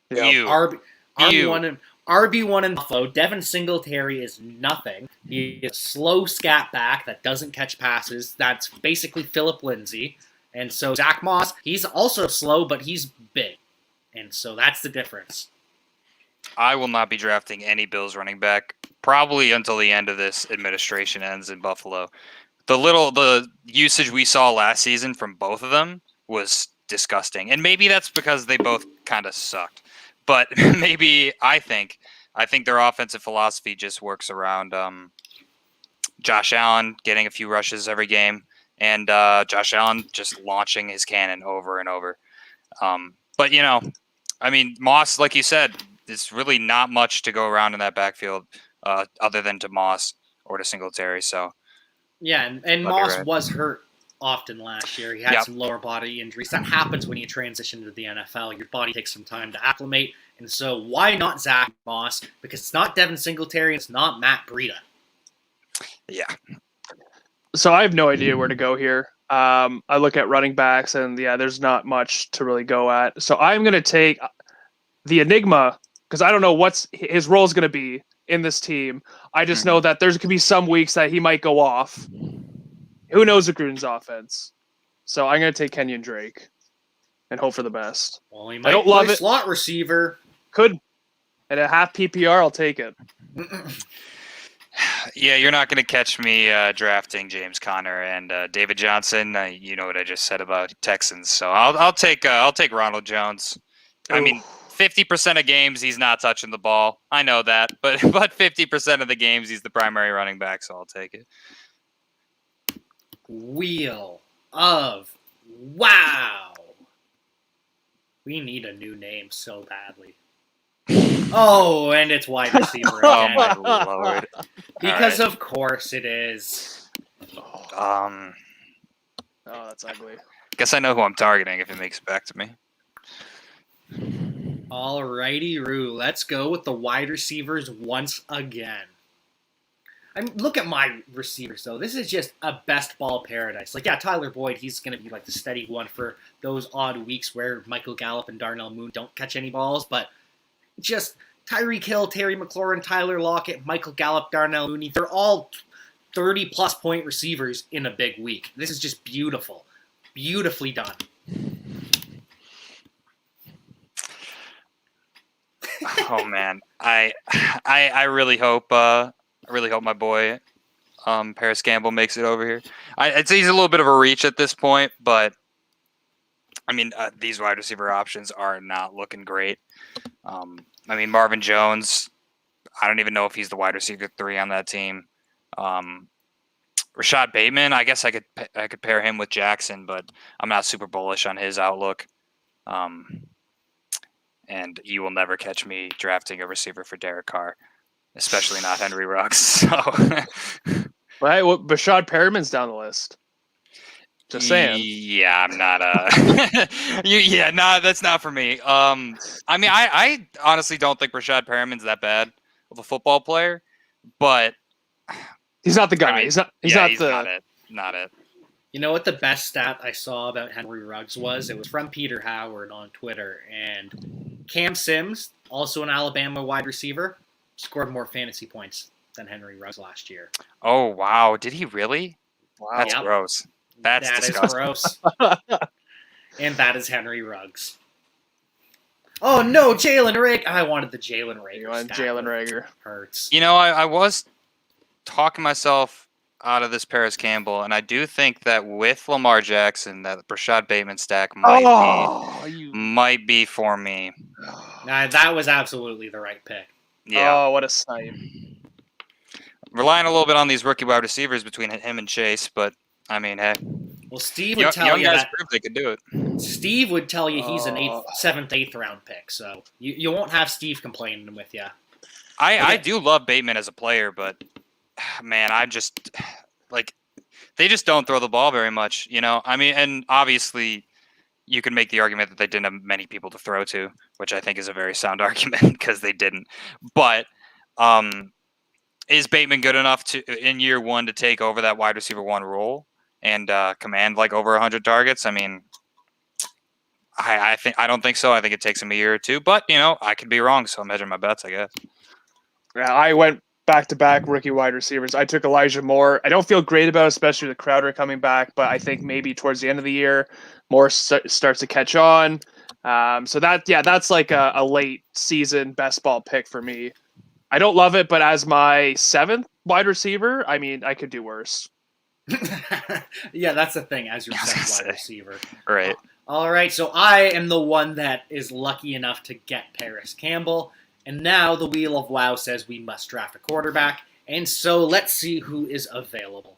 Yeah. RB1 in Buffalo. Devin Singletary is nothing. He is a slow scat back that doesn't catch passes. That's basically Philip Lindsay. And so Zach Moss, he's also slow, but he's big. And so that's the difference. I will not be drafting any Bills running back probably until the end of this administration ends in Buffalo. The usage we saw last season from both of them was disgusting. And maybe that's because they both kind of sucked. But maybe I think their offensive philosophy just works around Josh Allen getting a few rushes every game and Josh Allen just launching his cannon over and over. But, I mean, Moss, like you said, there's really not much to go around in that backfield other than to Moss or to Singletary. So yeah, and Moss was hurt often last year. He had some lower body injuries. That happens when you transition to the NFL. Your body takes some time to acclimate. And so why not Zach Moss? Because it's not Devin Singletary. It's not Matt Breida. Yeah. So I have no idea where to go here. I look at running backs, and there's not much to really go at. So I'm going to take the enigma because I don't know what's his role is going to be in this team. I just know that there's going to be some weeks that he might go off. Who knows with Gruden's offense? So I'm going to take Kenyon Drake and hope for the best. Well, he I might don't play love it. slot receiver. Could. At a half PPR, I'll take it. Yeah, you're not going to catch me drafting James Conner and David Johnson. You know what I just said about Texans, so I'll take Ronald Jones. I mean, 50% of games he's not touching the ball. I know that, but 50% of the games he's the primary running back, so I'll take it. Wheel of Wow. We need a new name so badly. Oh, and it's wide receiver Oh again. my lord! Because All right. of course it is. Oh, that's ugly. Guess I know who I'm targeting if it makes it back to me. Alrighty, Roo. Let's go with the wide receivers once again. I mean, look at my receivers, though. This is just a best ball paradise. Like, yeah, Tyler Boyd, he's going to be like the steady one for those odd weeks where Michael Gallup and Darnell Moon don't catch any balls, but just Tyreek Hill, Terry McLaurin, Tyler Lockett, Michael Gallup, Darnell Mooney, they're all 30-plus point receivers in a big week. This is just beautiful. Beautifully done. Oh man, I really hope my boy Paris Campbell makes it over here. I'd say he's a little bit of a reach at this point, but I mean these wide receiver options are not looking great. I mean Marvin Jones, I don't even know if he's the wide receiver 3 on that team. Rashad Bateman, I guess I could pair him with Jackson, but I'm not super bullish on his outlook. And you will never catch me drafting a receiver for Derek Carr, especially not Henry Ruggs. So, Right, well, Bashad Perriman's down the list. Just saying. Yeah, I'm not. That's not for me. I mean, I honestly don't think Rashad Perriman's that bad of a football player, but He's not the guy. I mean, he's not the. Not it. You know what the best stat I saw about Henry Ruggs was? It was from Peter Howard on Twitter. And Cam Sims, also an Alabama wide receiver, scored more fantasy points than Henry Ruggs last year. Oh wow, did he really? Wow. That's Yep. gross. That's That is disgusting. gross. And that is Henry Ruggs. Oh no, Jalen Rager. I wanted the Jalen Rager. You want stat. Jalen Rager. Hurts. You know, I was talking myself out of this Paris Campbell, and I do think that with Lamar Jackson, that Rashad Bateman stack might be for me. Nah, that was absolutely the right pick. Yeah, Oh, what a snipe. relying a little bit on these rookie wide receivers between him and Chase, but I mean, hey, Well, Steve would young tell you guys that. proved they could do it. Steve would tell you he's an Oh. 7th, 8th round pick, so you won't have Steve complaining with you. I do love Bateman as a player, but man, I just like they just don't throw the ball very much, you know. I mean, and obviously you can make the argument that they didn't have many people to throw to, which I think is a very sound argument because they didn't. But is Bateman good enough to in year 1 to take over that wide receiver 1 role and command like over 100 targets? I mean, I don't think so. I think it takes him a year or 2, but you know, I could be wrong, so I'm hedging my bets, I guess. Yeah, I went back-to-back rookie wide receivers. I took Elijah Moore. I don't feel great about it, especially with Crowder coming back, but I think maybe towards the end of the year, Moore starts to catch on. So that's like a late season best ball pick for me. I don't love it, but as my 7th wide receiver, I mean, I could do worse. Yeah, that's the thing, as your I was gonna 7th say. wide receiver. Right. All right, so I am the one that is lucky enough to get Paris Campbell. And now the Wheel of Wow says we must draft a quarterback. And so let's see who is available.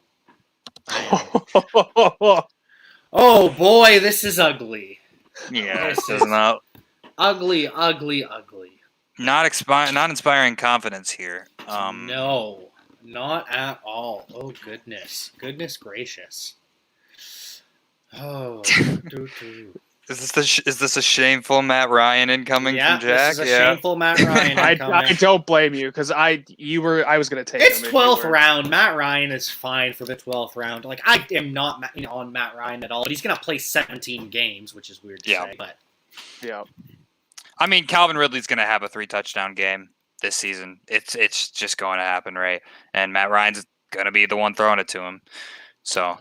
Oh boy, this is ugly. Yeah, This it does is- not Ugly, ugly, ugly. not inspiring confidence here. No, not at all. Oh goodness. Goodness gracious. Oh. doo-doo. Is this a shameful Matt Ryan incoming Yeah, from Jack? this is a shameful Matt Ryan. I incoming. don't blame you because I was going to take It's him if you 12th were. round. Matt Ryan is fine for the 12th round. Like, I am not on Matt Ryan at all, but he's going to play 17 games, which is weird to Yeah. say. But Yeah. I mean, Calvin Ridley's going to have a 3-touchdown game this season. It's just going to happen, right? And Matt Ryan's going to be the one throwing it to him. So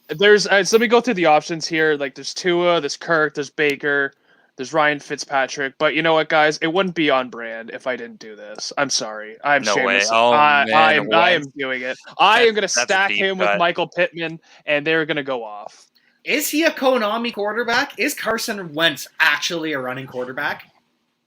there's so let me go through the options here. Like there's Tua, there's Kirk, there's Baker, there's Ryan Fitzpatrick. But you know what, guys? It wouldn't be on brand if I didn't do this. I'm sorry. I'm No way. shameless. Oh, man, I am what? doing it. I am going to That's a stack deep him cut. with Michael Pittman, and they're going to go off. Is he a Konami quarterback? Is Carson Wentz actually a running quarterback?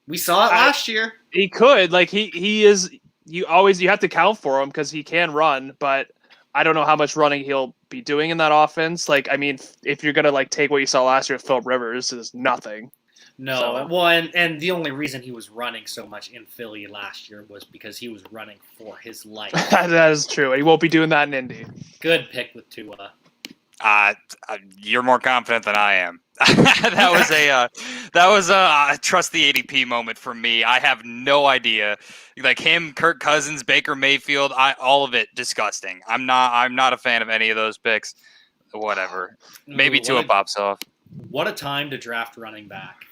We saw it last year. He could. Like he is. You have to count for him because he can run, but I don't know how much running he'll be doing in that offense. Like, I mean, if you're gonna like take what you saw last year with Philip Rivers, is nothing. No, So- well, and the only reason he was running so much in Philly last year was because he was running for his life. That is true. And he won't be doing that in Indy. Good pick with Tua. You're more confident than I am. that was a trust the ADP moment for me. I have no idea. Like him, Kirk Cousins, Baker Mayfield, all of it disgusting. I'm not a fan of any of those picks. Whatever. Maybe Ooh, Tua pops off. What a time to draft running back.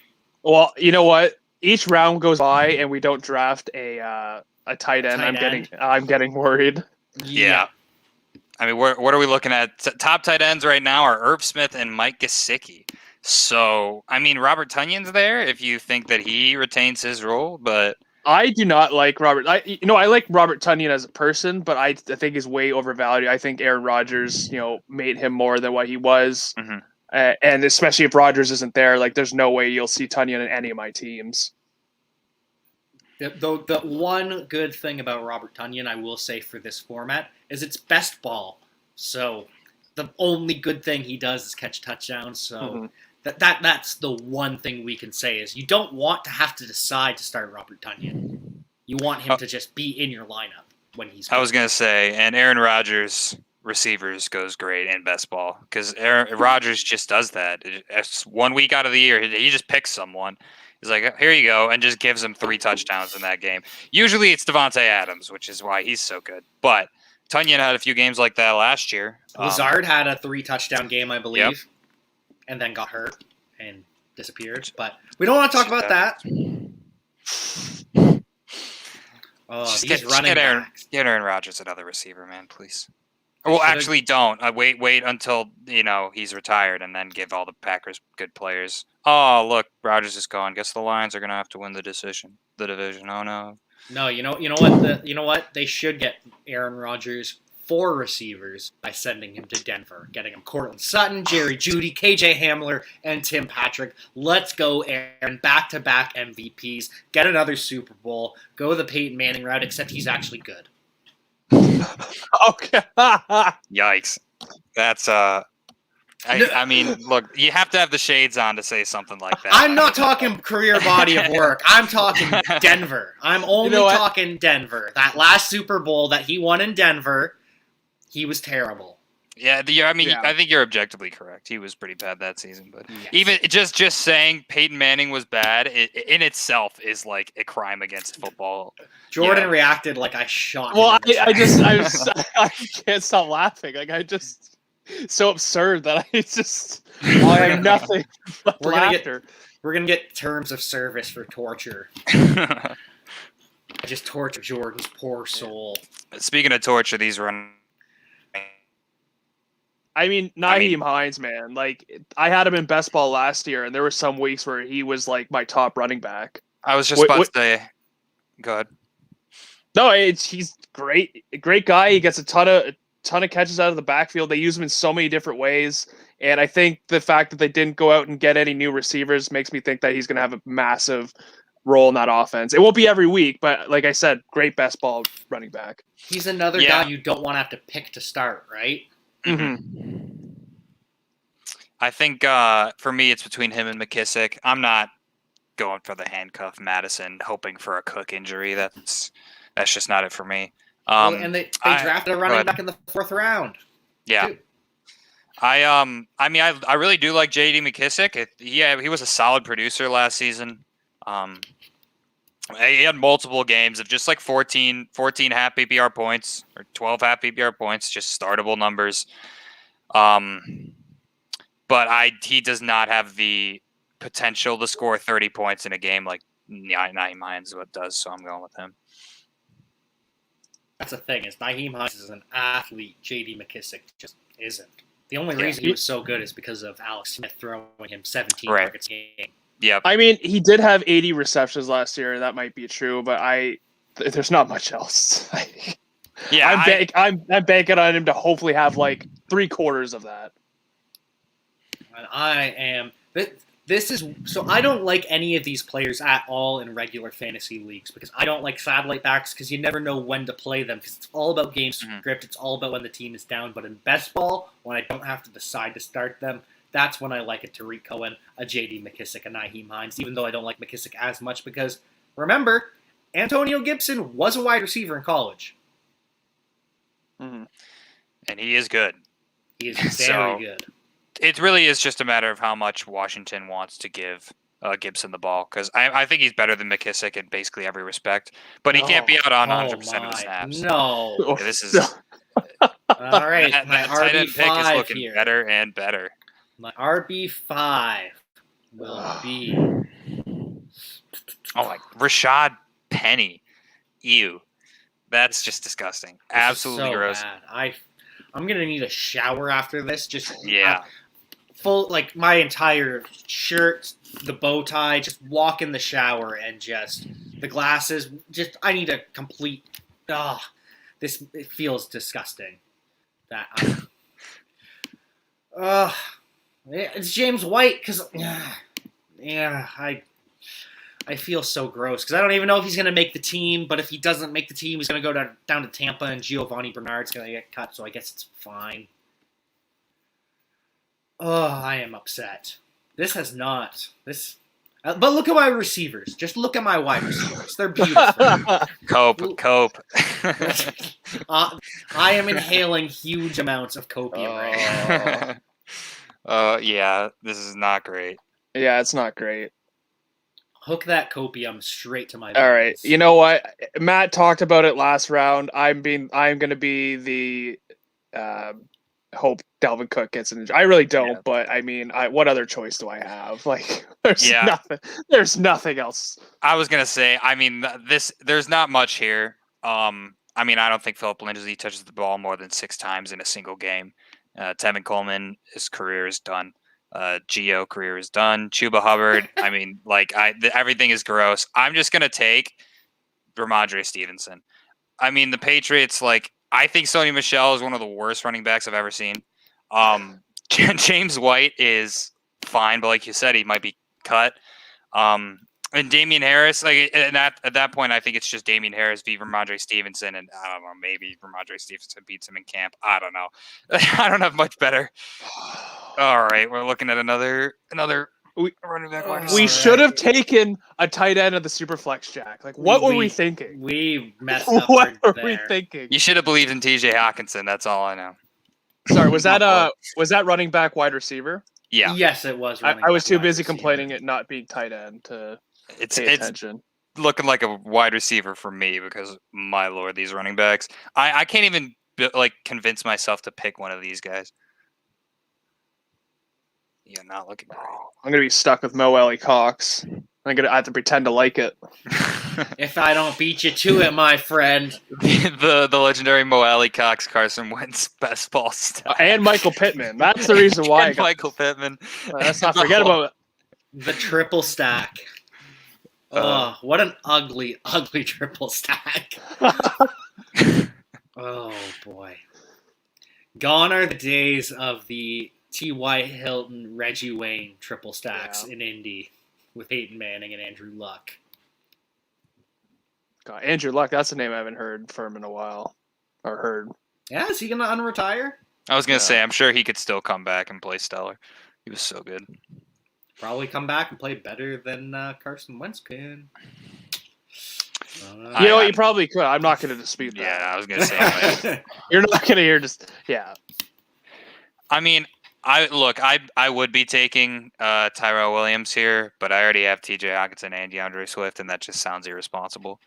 Well, you know what? Each round goes by and we don't draft a tight end. Tight I'm getting worried. Yeah. I mean, what are we looking at? Top tight ends right now are Irv Smith and Mike Gesicki. So, I mean, Robert Tunyon's there if you think that he retains his role, but I do not like Robert. I like Robert Tonyan as a person, but I think he's way overvalued. I think Aaron Rodgers, made him more than what he was. Mm-hmm. And especially if Rodgers isn't there, like there's no way you'll see Tonyan in any of my teams. The one good thing about Robert Tonyan, I will say for this format, is it's best ball. So the only good thing he does is catch touchdowns. So that's the one thing we can say is you don't want to have to decide to start Robert Tonyan. You want him to just be in your lineup when he's. I was gonna say, and Aaron Rodgers receivers goes great in best ball because Aaron Rodgers just does that. It's 1 week out of the year, he just picks someone. He's like, here you go, and just gives him 3 touchdowns in that game. Usually it's Devontae Adams, which is why he's so good. But Tonyan had a few games like that last year. Lazard had a 3-touchdown game, I believe, Yep. and then got hurt and disappeared. But we don't want to talk about that. Oh, Just these get running backs. Aaron Rodgers another receiver, man, please. Well, Should've- actually, don't. Wait until he's retired, and then give all the Packers good players. Oh, look, Rodgers is gone. Guess the Lions are gonna have to win the division. Oh no. No, you know what? You know what? They should get Aaron Rodgers 4 receivers by sending him to Denver, getting him Cortland Sutton, Jerry Jeudy, KJ Hamler, and Tim Patrick. Let's go, Aaron! Back-to-back MVPs. Get another Super Bowl. Go the Peyton Manning route, except he's actually good. Okay. Yikes. That's I mean, look, you have to have the shades on to say something like that. I'm not talking career body of work. I'm talking Denver. I'm only what? talking Denver. That last Super Bowl that he won in Denver, he was terrible. Yeah, Yeah. I think you're objectively correct. He was pretty bad that season, but Yes. even just saying Peyton Manning was bad in itself is like a crime against football. Jordan Yeah. reacted like I shot him. Well, in the I chest. I can't stop laughing. Like I just so absurd that I have nothing but We're gonna get- laughter. We're gonna get terms of service for torture. I just torture Jordan's poor soul. Speaking of torture, these run. I mean, Naheem Hines, man. Like I had him in best ball last year, and there were some weeks where he was like my top running back. I was just Wait, about wait. to say, go ahead. No, he's great, great guy. He gets a ton of catches out of the backfield. They use him in so many different ways, and I think the fact that they didn't go out and get any new receivers makes me think that he's going to have a massive role in that offense. It won't be every week, but like I said, great best ball running back. He's another Yeah. guy you don't want to have to pick to start, right? I think for me, it's between him and McKissick. I'm not going for the handcuff Madison, hoping for a Cook injury. That's just not it for me. Well, and they I- drafted a go running ahead. back in the 4th round. Yeah. too. I mean, I really do like J.D. McKissick. He was a solid producer last season. He had multiple games of just like 14 half PPR points or 12 half PPR points, just startable numbers. But he does not have the potential to score 30 points in a game like Nyheim Hines what does. So I'm going with him. That's the thing, is Nyheim Hines is an athlete. J.D. McKissic just isn't. The only reason he was so good is because of Alex Smith throwing him 17 targets a game. Yep. I mean, he did have 80 receptions last year. That might be true, but there's not much else. Yeah, I'm banking on him to hopefully have like 3/4 of that. And I am. This is so. I don't like any of these players at all in regular fantasy leagues because I don't like satellite backs because you never know when to play them because it's all about game script. It's all about when the team is down. But in best ball, when I don't have to decide to start them, that's when I like a Tariq Cohen, a J.D. McKissic, a Nyheim Hines. Even though I don't like McKissic as much because remember, Antonio Gibson was a wide receiver in college. And he is good. He is very good. It really is just a matter of how much Washington wants to give Gibson the ball because I think he's better than McKissic in basically every respect, but he can't be out on 100% of the snaps. No. Yeah, this is all right. My tight end pick is RB5 looking here. better and better. My RB5 will be. Oh my, Rashad Penny. Ew. That's just disgusting. Absolutely so gross. Bad. I'm gonna need a shower after this. Just Yeah. Full like my entire shirt, the bow tie, just walk in the shower and just the glasses. Just I need a complete. This it feels disgusting. That. It's James White because. I feel so gross because I don't even know if he's going to make the team. But if he doesn't make the team, he's going to go down to Tampa, and Giovanni Bernard's going to get cut. So I guess it's fine. Oh, I am upset. This has not this. But look at my receivers. Just look at my wide receivers. They're beautiful. Cope. I am inhaling huge amounts of copium right now. Yeah, this is not great. Yeah, it's not great. Hook that copium straight to my. All right, you know what? Matt talked about it last round. I'm going to be the hope Dalvin Cook gets an injury. I really don't, but I mean, what other choice do I have? Like, there's nothing else. I was gonna say, I mean, there's not much here. I mean, I don't think Philip Lindsay touches the ball more than 6 times in a single game. Tevin Coleman, his career is done. Gio career is done. Chuba Hubbard. I mean, like everything is gross. I'm just gonna take Ramondre Stevenson. I mean, the Patriots. Like, I think Sony Michel is one of the worst running backs I've ever seen. James White is fine, but like you said, he might be cut. And Damian Harris, like, and at that point, I think it's just Damian Harris v. Ramondre Stevenson, and I don't know, maybe Ramondre Stevenson beats him in camp. I don't know. I don't have much better. All right, we're looking at another running back. We should have taken a tight end of the Superflex, Jack. Like, what were we thinking? We messed up. What were we thinking? You should have believed in T.J. Hawkinson. That's all I know. Sorry, was that running back wide receiver? Yeah. Yes, it was. I was too busy complaining it not being tight end to pay attention. It's looking like a wide receiver for me because, my lord, these running backs. I can't even convince myself to pick one of these guys. You're not looking great. I'm gonna be stuck with Mo Alley Cox. I have to pretend to like it. If I don't beat you to it, my friend. the legendary Mo Alley Cox, Carson Wentz best ball stat. And Michael Pittman. That's the reason why. Michael Pittman. Let's not forget about the triple stack. Oh, what an ugly, ugly triple stack. Oh, boy. Gone are the days of the T.Y. Hilton, Reggie Wayne triple stacks in Indy with Peyton Manning and Andrew Luck. God, Andrew Luck, that's a name I haven't heard from in a while. Or heard. Yeah, is he going to unretire? I was going to say, I'm sure he could still come back and play stellar. He was so good. Probably come back and play better than Carson Wentz can. You know what? You probably could. I'm not going to dispute that. Yeah, I was going to say. You're not going to hear just... Yeah. I mean... I would be taking Tyrell Williams here, but I already have T.J. Hawkinson and DeAndre Swift, and that just sounds irresponsible.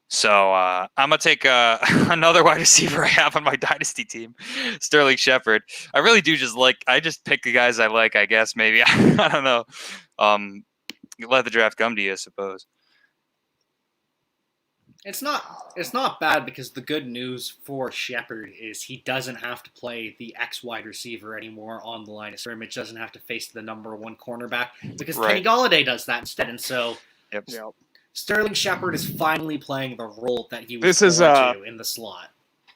So I'm gonna take another wide receiver I have on my dynasty team, Sterling Shepard. I really do I just pick the guys I like. I guess maybe I don't know. You let the draft come to you, I suppose. It's not bad because the good news for Shepard is he doesn't have to play the X wide receiver anymore on the line of scrimmage. Doesn't have to face the number one cornerback because Kenny Right. Galladay does that instead. And so Yep. Yeah. Sterling Shepard is finally playing the role that he was This is, born to in the slot.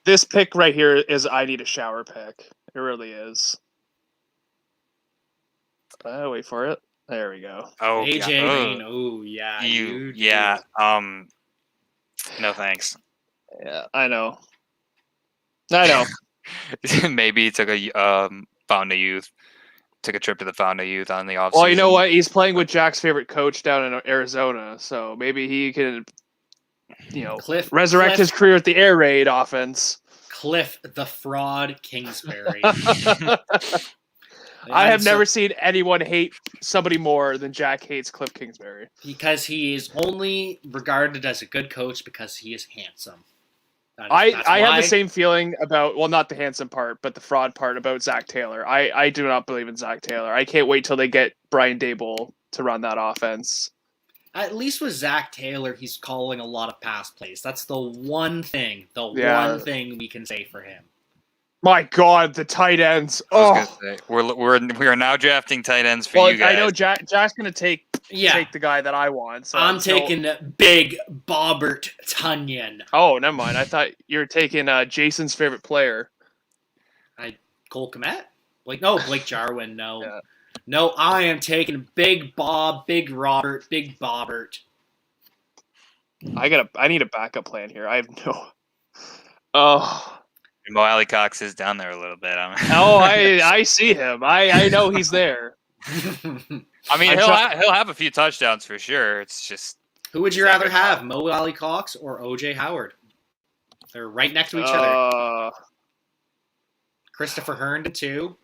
This pick right here is I need a shower pick. It really is. Wait for it. There we go. Oh, AJ God. Green, oh yeah, You, do. yeah. No thanks. Yeah, I know. I know. Maybe he took a Fountain of Youth, took a trip to the Fountain of Youth on the off. Well, you know what? He's playing with Jack's favorite coach down in Arizona, so maybe he can, resurrect his career at the air raid offense. Cliff the Fraud Kingsbury. I have never seen anyone hate somebody more than Jack hates Cliff Kingsbury. Because he is only regarded as a good coach because he is handsome. That's I have why- the same feeling about, well, not the handsome part, but the fraud part about Zach Taylor. I do not believe in Zach Taylor. I can't wait till they get Brian Daboll to run that offense. At least with Zach Taylor, he's calling a lot of pass plays. That's the one thing we can say for him. My God, the tight ends. I was Oh, gonna say, we are now drafting tight ends for well, you guys. I know Jack's gonna take the guy that I want. So I'm taking Big Bobbert Tunyon. Oh, never mind. I thought you were taking Jason's favorite player. Cole Kmet? Blake Jarwin. No. Yeah. No, I am taking Big Bob, Big Robert, Big Bobbert. I need a backup plan here. I have no. Oh. Mo Alley Cox is down there a little bit. I see him. I know he's there. I mean, he'll have a few touchdowns for sure. It's just Who would you rather have, Mo Alley Cox or OJ Howard? They're right next to each other. Christopher Herndon too.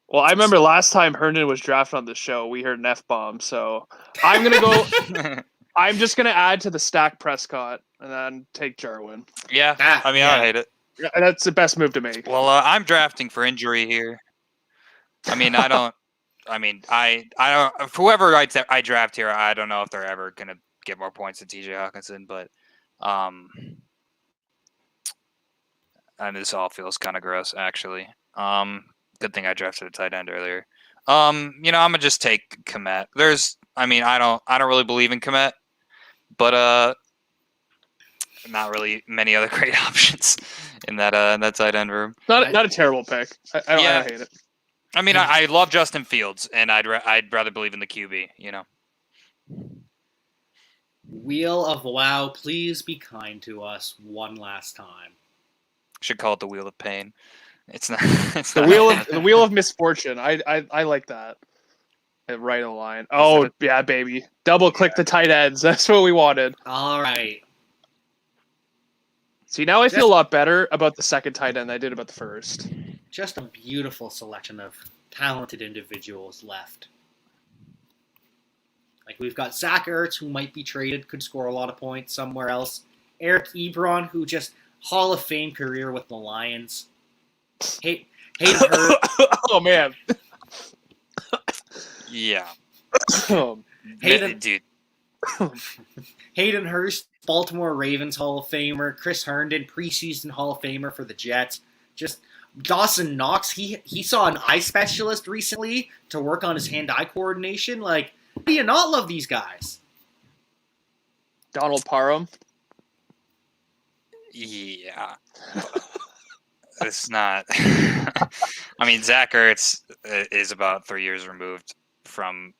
Well, I remember last time Herndon was drafted on the show, we heard an F-bomb. So I'm gonna go. I'm just gonna add to the stack Prescott and then take Jarwin. yeah. I mean, I don't hate it. Yeah, that's the best move to make. Well, I'm drafting for injury here. I mean, I don't. I mean, I don't. For whoever I draft here, I don't know if they're ever gonna get more points than T.J. Hawkinson, but and this all feels kind of gross, actually. Good thing I drafted a tight end earlier. I'm gonna just take Kmet. I don't really believe in Kmet, but not really many other great options in that tight end room. Not a terrible pick. I don't hate it. I mean, I love Justin Fields, and I'd rather believe in the QB. Wheel of Wow, please be kind to us one last time. Should call it the Wheel of Pain. It's not. It's The not. wheel of misfortune. I like that. Right in line. Oh yeah, baby. Double click the tight ends. That's what we wanted. All right. See, now I feel a lot better about the second tight end than I did about the first. Just a beautiful selection of talented individuals left. Like, we've got Zach Ertz, who might be traded, could score a lot of points somewhere else. Eric Ebron, who just Hall of Fame career with the Lions. Hayden Hurst. Oh, man. Yeah. Hayden, Dude. Hayden Hurst, Baltimore Ravens Hall of Famer. Chris Herndon, preseason Hall of Famer for the Jets. Just Dawson Knox, he saw an eye specialist recently to work on his hand-eye coordination. Like, how do you not love these guys? Donald Parham. Yeah. It's not. I mean, Zach Ertz is about 3 years removed from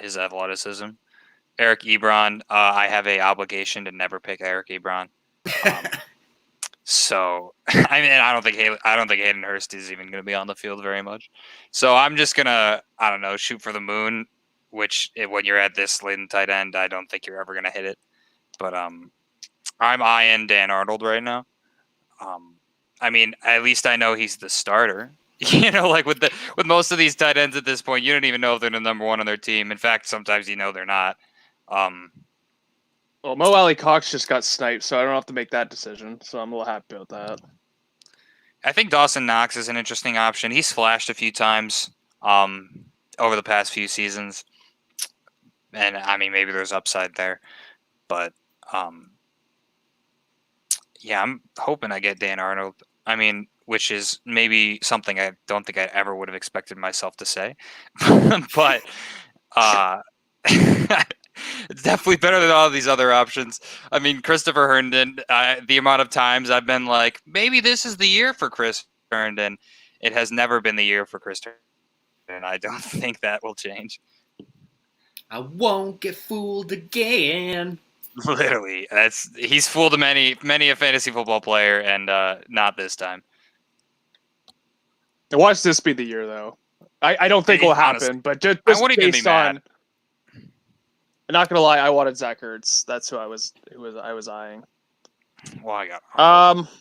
his athleticism. Eric Ebron, I have a obligation to never pick Eric Ebron. So I mean, I don't think Hayden Hurst is even going to be on the field very much. So I'm just gonna, I don't know, shoot for the moon. Which, when you're at this late in tight end, I don't think you're ever going to hit it. But I'm eyeing Dan Arnold right now. I mean, at least I know he's the starter. Like with most of these tight ends at this point, you don't even know if they're the number one on their team. In fact, sometimes they're not. Well, Mo Alley Cox just got sniped, so I don't have to make that decision. So I'm a little happy about that. I think Dawson Knox is an interesting option. He's flashed a few times over the past few seasons. and I mean maybe there's upside there, but yeah, I'm hoping I get Dan Arnold. I mean, which is maybe something I don't think I ever would have expected myself to say, but uh, it's definitely better than all these other options. I mean, Christopher Herndon. The amount of times I've been like, maybe this is the year for Chris Herndon. It has never been the year for Chris Herndon, and I don't think that will change. I won't get fooled again. Literally, he's fooled many a fantasy football player, and not this time. Watch this be the year, though. I don't think it will happen, Honestly, but just I wouldn't even be based mad. on. I'm not gonna lie, I wanted Zach Ertz. That's who I was eyeing. Well, I got Arnold. Um,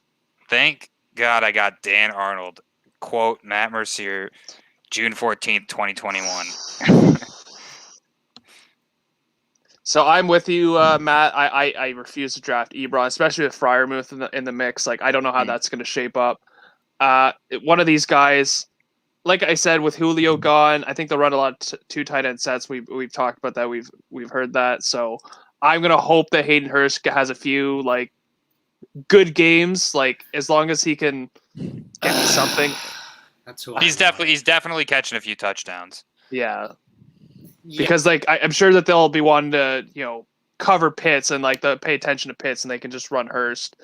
Thank God I got Dan Arnold. Quote Matt Mercier, June 14th, 2021. So I'm with you, Matt. I refuse to draft Ebron, especially with Freiermuth in the mix. Like, I don't know how that's going to shape up. One of these guys, like I said, with Julio gone, I think they'll run a lot of two tight end sets. We've talked about that. We've heard that. So I'm gonna hope that Hayden Hurst has a few like good games. Like, as long as he can get me something. That's who he's definitely catching a few touchdowns. Yeah. Because like I'm sure that they'll be wanting to cover Pitts and like pay attention to Pitts, and they can just run Hurst.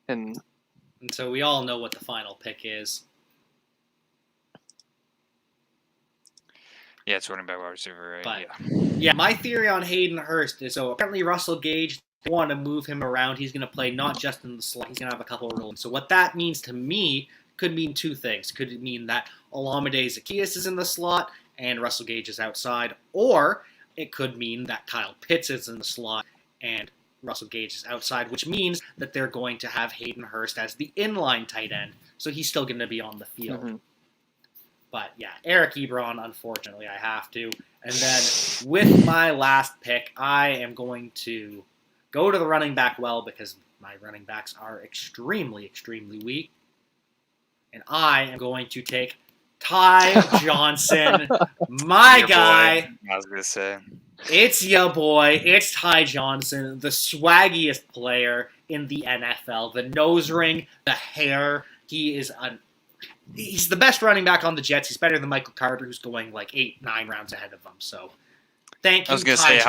And so we all know what the final pick is. Yeah, it's running back wide receiver, right? But, yeah, my theory on Hayden Hurst is so apparently Russell Gage want to move him around. He's going to play not just in the slot. He's going to have a couple of roles. So what that means to me could mean two things. Could it mean that Olamide Zaccheaus is in the slot and Russell Gage is outside, or it could mean that Kyle Pitts is in the slot and Russell Gage is outside, which means that they're going to have Hayden Hurst as the inline tight end, so he's still going to be on the field. Mm-hmm. But yeah, Eric Ebron, unfortunately, I have to. And then with my last pick, I am going to go to the running back well because my running backs are extremely, extremely weak. And I am going to take Ty Johnson, my Your guy. boy, I was going to say. It's ya boy. It's Ty Johnson, the swaggiest player in the NFL. The nose ring, the hair. He's the best running back on the Jets. He's better than Michael Carter, who's going like 8-9 rounds ahead of him. So, thank you. I was going to say,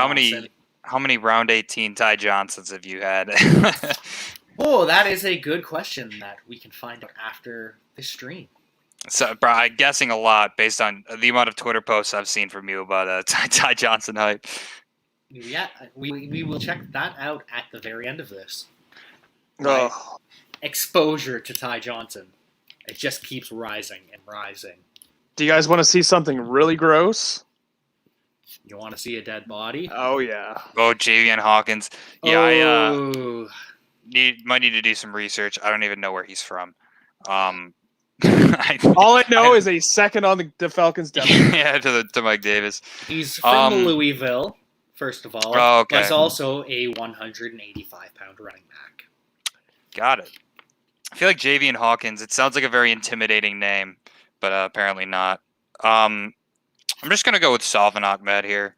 how many round 18 Ty Johnsons have you had? Oh, that is a good question that we can find out after the stream. So, bro, I'm guessing a lot based on the amount of Twitter posts I've seen from you about Ty Johnson hype. Yeah, we will check that out at the very end of this. Right. Exposure to Ty Johnson. It just keeps rising and rising. Do you guys want to see something really gross? You want to see a dead body? Oh, yeah. Oh, Javian Hawkins. Yeah, Oh. might need to do some research. I don't even know where he's from. All I know is he's second on the Falcons' depth. Yeah, to Mike Davis. He's from Louisville, first of all. Oh, okay. He's also a 185-pound running back. Got it. I feel like Javian Hawkins, it sounds like a very intimidating name, but apparently not. I'm just going to go with Salvin Ahmed here.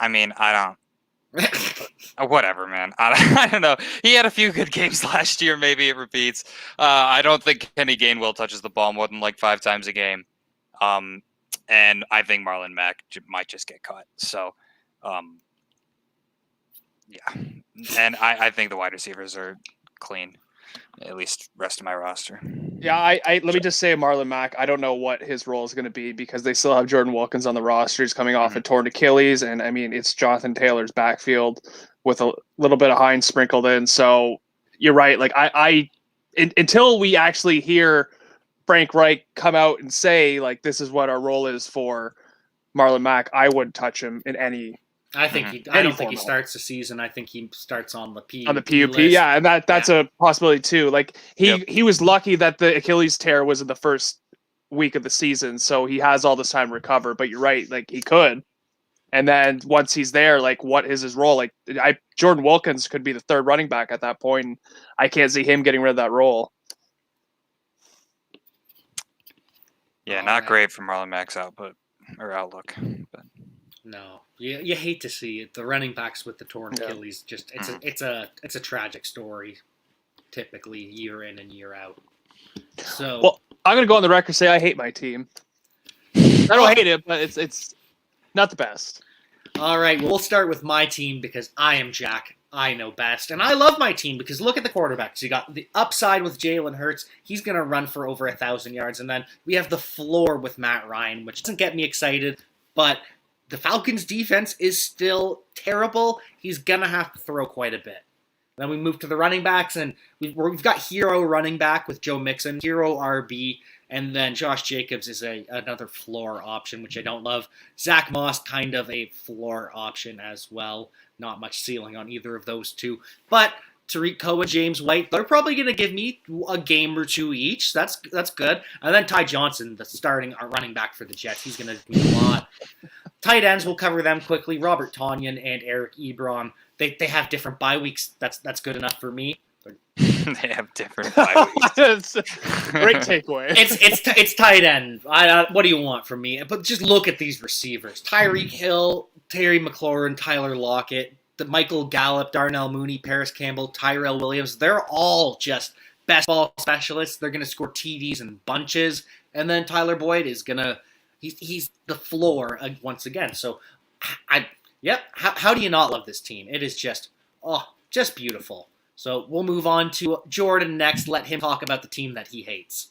I mean, I don't... whatever, man. I don't know. He had a few good games last year. Maybe it repeats. I don't think Kenny Gainwell touches the ball more than like 5 times a game. And I think Marlon Mack might just get cut. So, yeah. And I think the wide receivers are clean. At least rest of my roster. Yeah, let me just say Marlon Mack, I don't know what his role is going to be because they still have Jordan Wilkins on the roster. He's coming off a torn Achilles, and I mean, it's Jonathan Taylor's backfield with a little bit of Hines sprinkled in. So you're right. Like until we actually hear Frank Reich come out and say like this is what our role is for Marlon Mack, I wouldn't touch him in any. I don't think he starts the season. I think he starts on the PUP. On the PUP, list. yeah, and that's a possibility too. Like he was lucky that the Achilles tear was in the first week of the season, so he has all this time to recover. But you're right, like he could. And then once he's there, like what is his role? Like Jordan Wilkins could be the third running back at that point. And I can't see him getting rid of that role. Yeah, not great for Marlon Mack's outlook. But No, you hate to see it. The running backs with the torn Yeah. Achilles, just it's a tragic story, typically year in and year out. So Well, I'm gonna go on the record and say I hate my team. I don't hate it, but it's not the best. all right, we'll start with my team because I am Jack. I know best, and I love my team because look at the quarterbacks. You got the upside with Jalen Hurts; he's gonna run for over 1,000 yards, and then we have the floor with Matt Ryan, which doesn't get me excited, but the Falcons' defense is still terrible. He's gonna have to throw quite a bit. Then we move to the running backs, and we've got hero running back with Joe Mixon, hero RB, and then Josh Jacobs is another floor option, which I don't love. Zach Moss, kind of a floor option as well. Not much ceiling on either of those two. But Tariq Cohen, James White, they're probably going to give me a game or two each. That's good. And then Ty Johnson, the starting running back for the Jets, he's going to do a lot. Tight ends, we'll cover them quickly. Robert Tonyan and Eric Ebron. They have different bye weeks. That's good enough for me. They have different bye weeks. That's a great takeaway. It's tight end. What do you want from me? But just look at these receivers: Tyreek Hill, Terry McLaurin, Tyler Lockett, the Michael Gallup, Darnell Mooney, Paris Campbell, Tyrell Williams. They're all just best ball specialists. They're going to score TDs in bunches, and then Tyler Boyd is gonna he's the floor once again. So, How do you not love this team? It is just beautiful. So we'll move on to Jordan next. Let him talk about the team that he hates.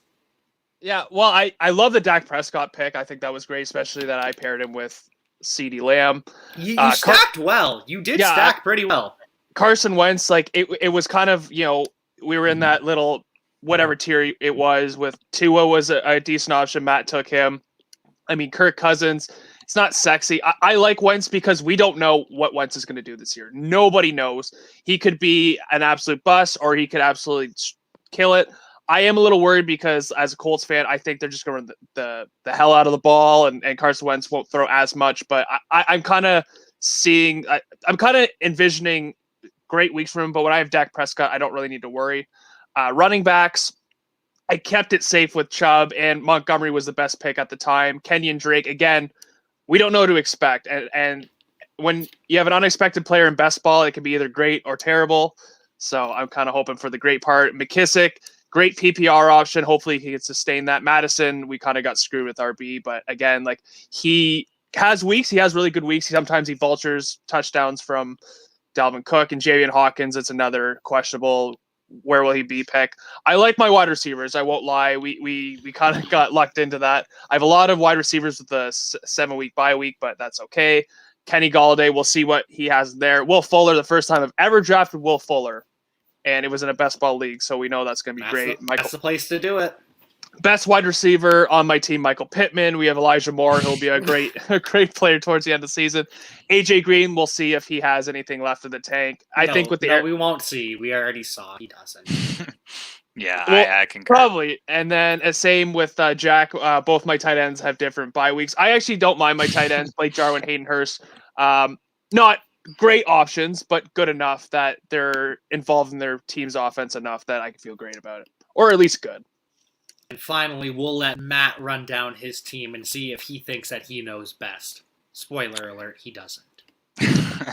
Yeah, well, I love the Dak Prescott pick. I think that was great, especially that I paired him with CeeDee Lamb. You stacked well. You did stack pretty well. Carson Wentz, like it was kind of, we were in that little whatever tier it was with Tua was a decent option. Matt took him. I mean, Kirk Cousins, it's not sexy. I like Wentz because we don't know what Wentz is going to do this year. Nobody knows. He could be an absolute bust or he could absolutely kill it. I am a little worried because as a Colts fan, I think they're just going to run the hell out of the ball and Carson Wentz won't throw as much. But I'm kind of I'm kind of envisioning great weeks for him. But when I have Dak Prescott, I don't really need to worry. Running backs, I kept it safe with Chubb, and Montgomery was the best pick at the time. Kenyon Drake, again, we don't know what to expect. And when you have an unexpected player in best ball, it can be either great or terrible. So I'm kind of hoping for the great part. McKissick, great PPR option. Hopefully he can sustain that. Madison, we kind of got screwed with RB. But again, like he has weeks. He has really good weeks. Sometimes he vultures touchdowns from Dalvin Cook and Javian Hawkins. It's another questionable. Where will he be pick? I like my wide receivers. I won't lie. We kind of got lucked into that. I have a lot of wide receivers with the 7-week bye week, but that's okay. Kenny Galladay, we'll see what he has there. Will Fuller, the first time I've ever drafted Will Fuller, and it was in a best ball league, so we know that's going to be great. That's the place to do it. Best wide receiver on my team, Michael Pittman. We have Elijah Moore, who'll be a great player towards the end of the season. AJ Green, we'll see if he has anything left in the tank. I think we won't see. We already saw he doesn't. Yeah, I concur. Probably. And then same with Jack. Both my tight ends have different bye weeks. I actually don't mind my tight ends. Blake Jarwin, Hayden Hurst. Not great options, but good enough that they're involved in their team's offense enough that I can feel great about it, or at least good. And finally, we'll let Matt run down his team and see if he thinks that he knows best. Spoiler alert, he doesn't.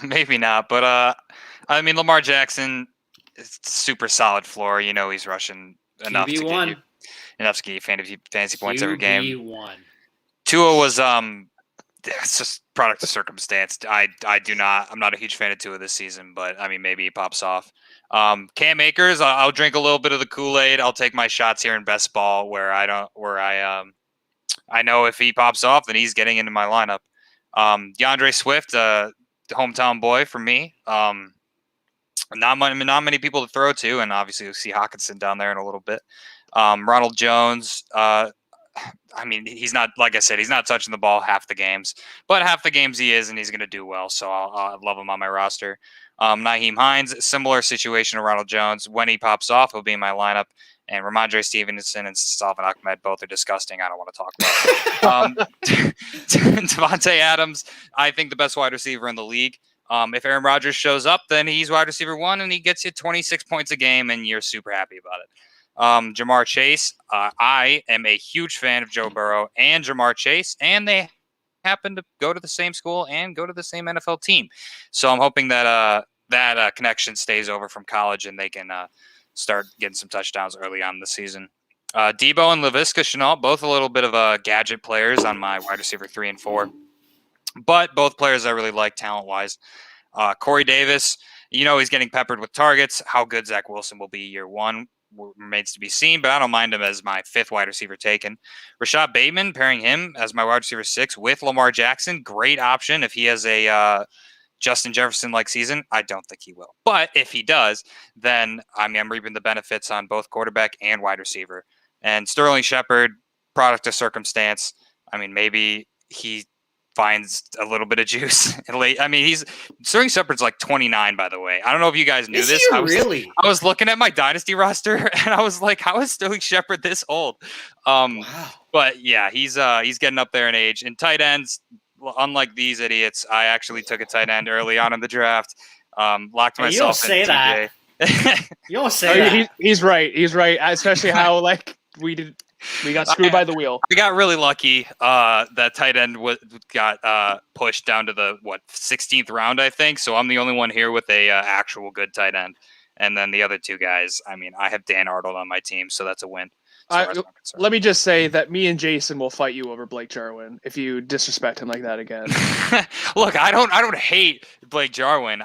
Maybe not, but I mean, Lamar Jackson, is super solid floor. He's rushing enough to get you fantasy points every game. QB1. Tua was it's just product of circumstance. I'm not a huge fan of Tua this season, but I mean maybe he pops off. Cam Akers, I'll drink a little bit of the Kool-Aid. I'll take my shots here in best ball where I know if he pops off, then he's getting into my lineup. DeAndre Swift, the hometown boy for me. Not many people to throw to, and obviously you'll see Hawkinson down there in a little bit. Ronald Jones, I mean, he's not, like I said, he's not touching the ball half the games, but half the games he is, and he's going to do well. So I'll love him on my roster. Nyheim Hines, similar situation to Ronald Jones. When he pops off, he'll be in my lineup. And Ramondre Stevenson and Salvin Ahmed both are disgusting. I don't want to talk about it. Devontae Adams, I think the best wide receiver in the league. If Aaron Rodgers shows up, then he's wide receiver 1, and he gets you 26 points a game, and you're super happy about it. Jamar Chase, I am a huge fan of Joe Burrow and Jamar Chase, and they happen to go to the same school and go to the same NFL team. So I'm hoping that that connection stays over from college and they can start getting some touchdowns early on in the season. Debo and Laviska Shenault, both a little bit of gadget players on my wide receiver 3 and 4, but both players I really like talent-wise. Corey Davis, he's getting peppered with targets. How good Zach Wilson will be year one remains to be seen, but I don't mind him as my 5th wide receiver taken. Rashad Bateman, pairing him as my wide receiver 6 with Lamar Jackson, great option if he has a Justin Jefferson-like season. I don't think he will. But if he does, then I'm reaping the benefits on both quarterback and wide receiver. And Sterling Shepard, product of circumstance. Maybe he finds a little bit of juice late. Sterling Shepard's like 29, by the way. I don't know if you guys knew this. I was looking at my dynasty roster and I was like, how is Sterling Shepard this old? Wow. But yeah, he's getting up there in age. And tight ends, unlike these idiots, I actually took a tight end early on in the draft. Locked myself. You don't say in that. TJ. You don't say that. He's right. He's right. Especially how we got screwed by the wheel. I got really lucky. That tight end got pushed down to the 16th round, I think. So I'm the only one here with a actual good tight end. And then the other 2 guys, I have Dan Arnold on my team, so that's a win. Let me just say that me and Jason will fight you over Blake Jarwin if you disrespect him like that again. Look, I don't hate Blake Jarwin.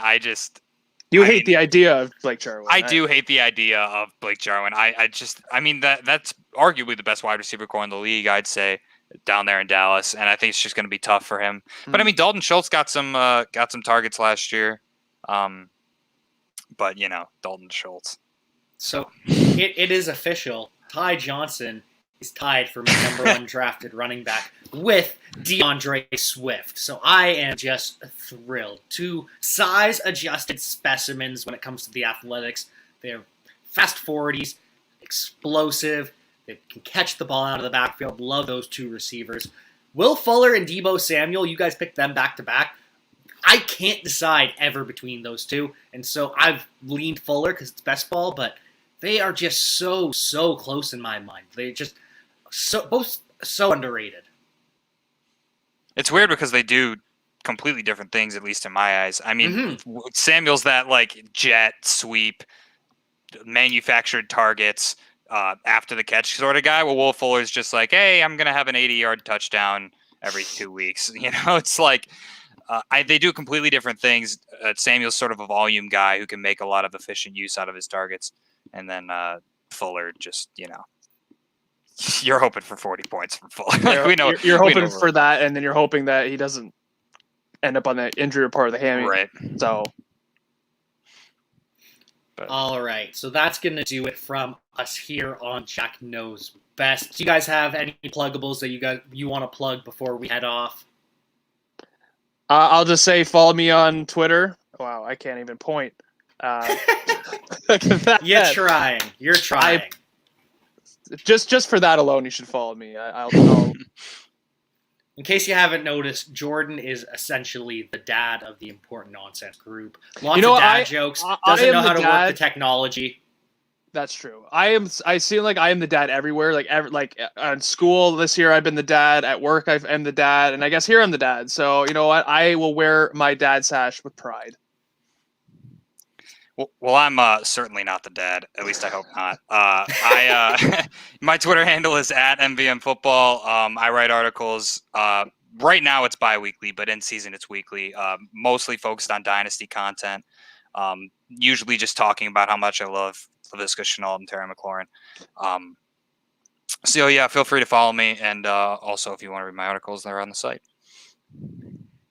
You hate the idea of Blake Jarwin. I do hate the idea of Blake Jarwin. That's arguably the best wide receiver core in the league, I'd say, down there in Dallas, and I think it's just going to be tough for him. But Dalton Schultz got some targets last year. But Dalton Schultz. So it is official. Ty Johnson is tied for my number 1 drafted running back with DeAndre Swift. So I am just thrilled. 2 size-adjusted specimens when it comes to the athletics. They're fast 40s, explosive. They can catch the ball out of the backfield. Love those 2 receivers. Will Fuller and Deebo Samuel, you guys picked them back-to-back. I can't decide ever between those 2. And so I've leaned Fuller because it's best ball, but they are just so close in my mind. They're just both so underrated. It's weird because they do completely different things, at least in my eyes. Samuel's that jet sweep, manufactured targets after the catch sort of guy. Well, Will Fuller's just like, hey, I'm gonna have an 80-yard touchdown every 2 weeks. It's like they do completely different things. Samuel's sort of a volume guy who can make a lot of efficient use out of his targets, and then Fuller just you're hoping for 40 points from Fuller. We know you're hoping for that, and then you're hoping that he doesn't end up on the injury report of the hammy. Right. So. All right, so that's going to do it from us here on Jack Knows Best. Do you guys have any pluggables that you want to plug before we head off? I'll just say follow me on Twitter. Wow, I can't even point. You're trying. You're trying. Just for that alone, you should follow me. I'll In case you haven't noticed, Jordan is essentially the dad of the Important Nonsense group. Lots of dad jokes. Doesn't know how to work the technology. That's true. I seem like I am the dad everywhere. Like at school this year, I've been the dad. At work, I'm the dad, and I guess here I'm the dad. So you know what? I will wear my dad sash with pride. Well, I'm certainly not the dad. At least I hope not. My Twitter handle is @MVMFootball. I write articles. Right now it's bi-weekly, but in season it's weekly. Mostly focused on dynasty content. Usually just talking about how much I love Laviska Shenault and Terry McLaurin. So yeah, feel free to follow me, and also if you want to read my articles, they're on the site.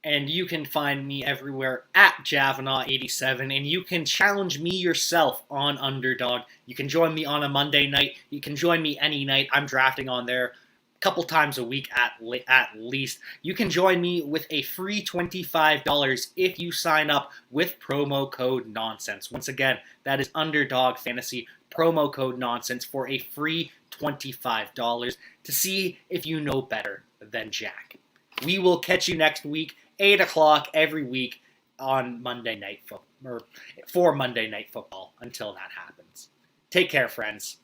And you can find me everywhere @Javanaugh87, and you can challenge me yourself on Underdog. You can join me on a Monday night. You can join me any night. I'm drafting on there a couple times a week at least. You can join me with a free $25 if you sign up with promo code NONSENSE. Once again, that is Underdog Fantasy, promo code NONSENSE for a free $25 to see if you know better than Jack. We will catch you next week, 8 o'clock every week on Monday Night Football, or for Monday Night Football until that happens. Take care, friends.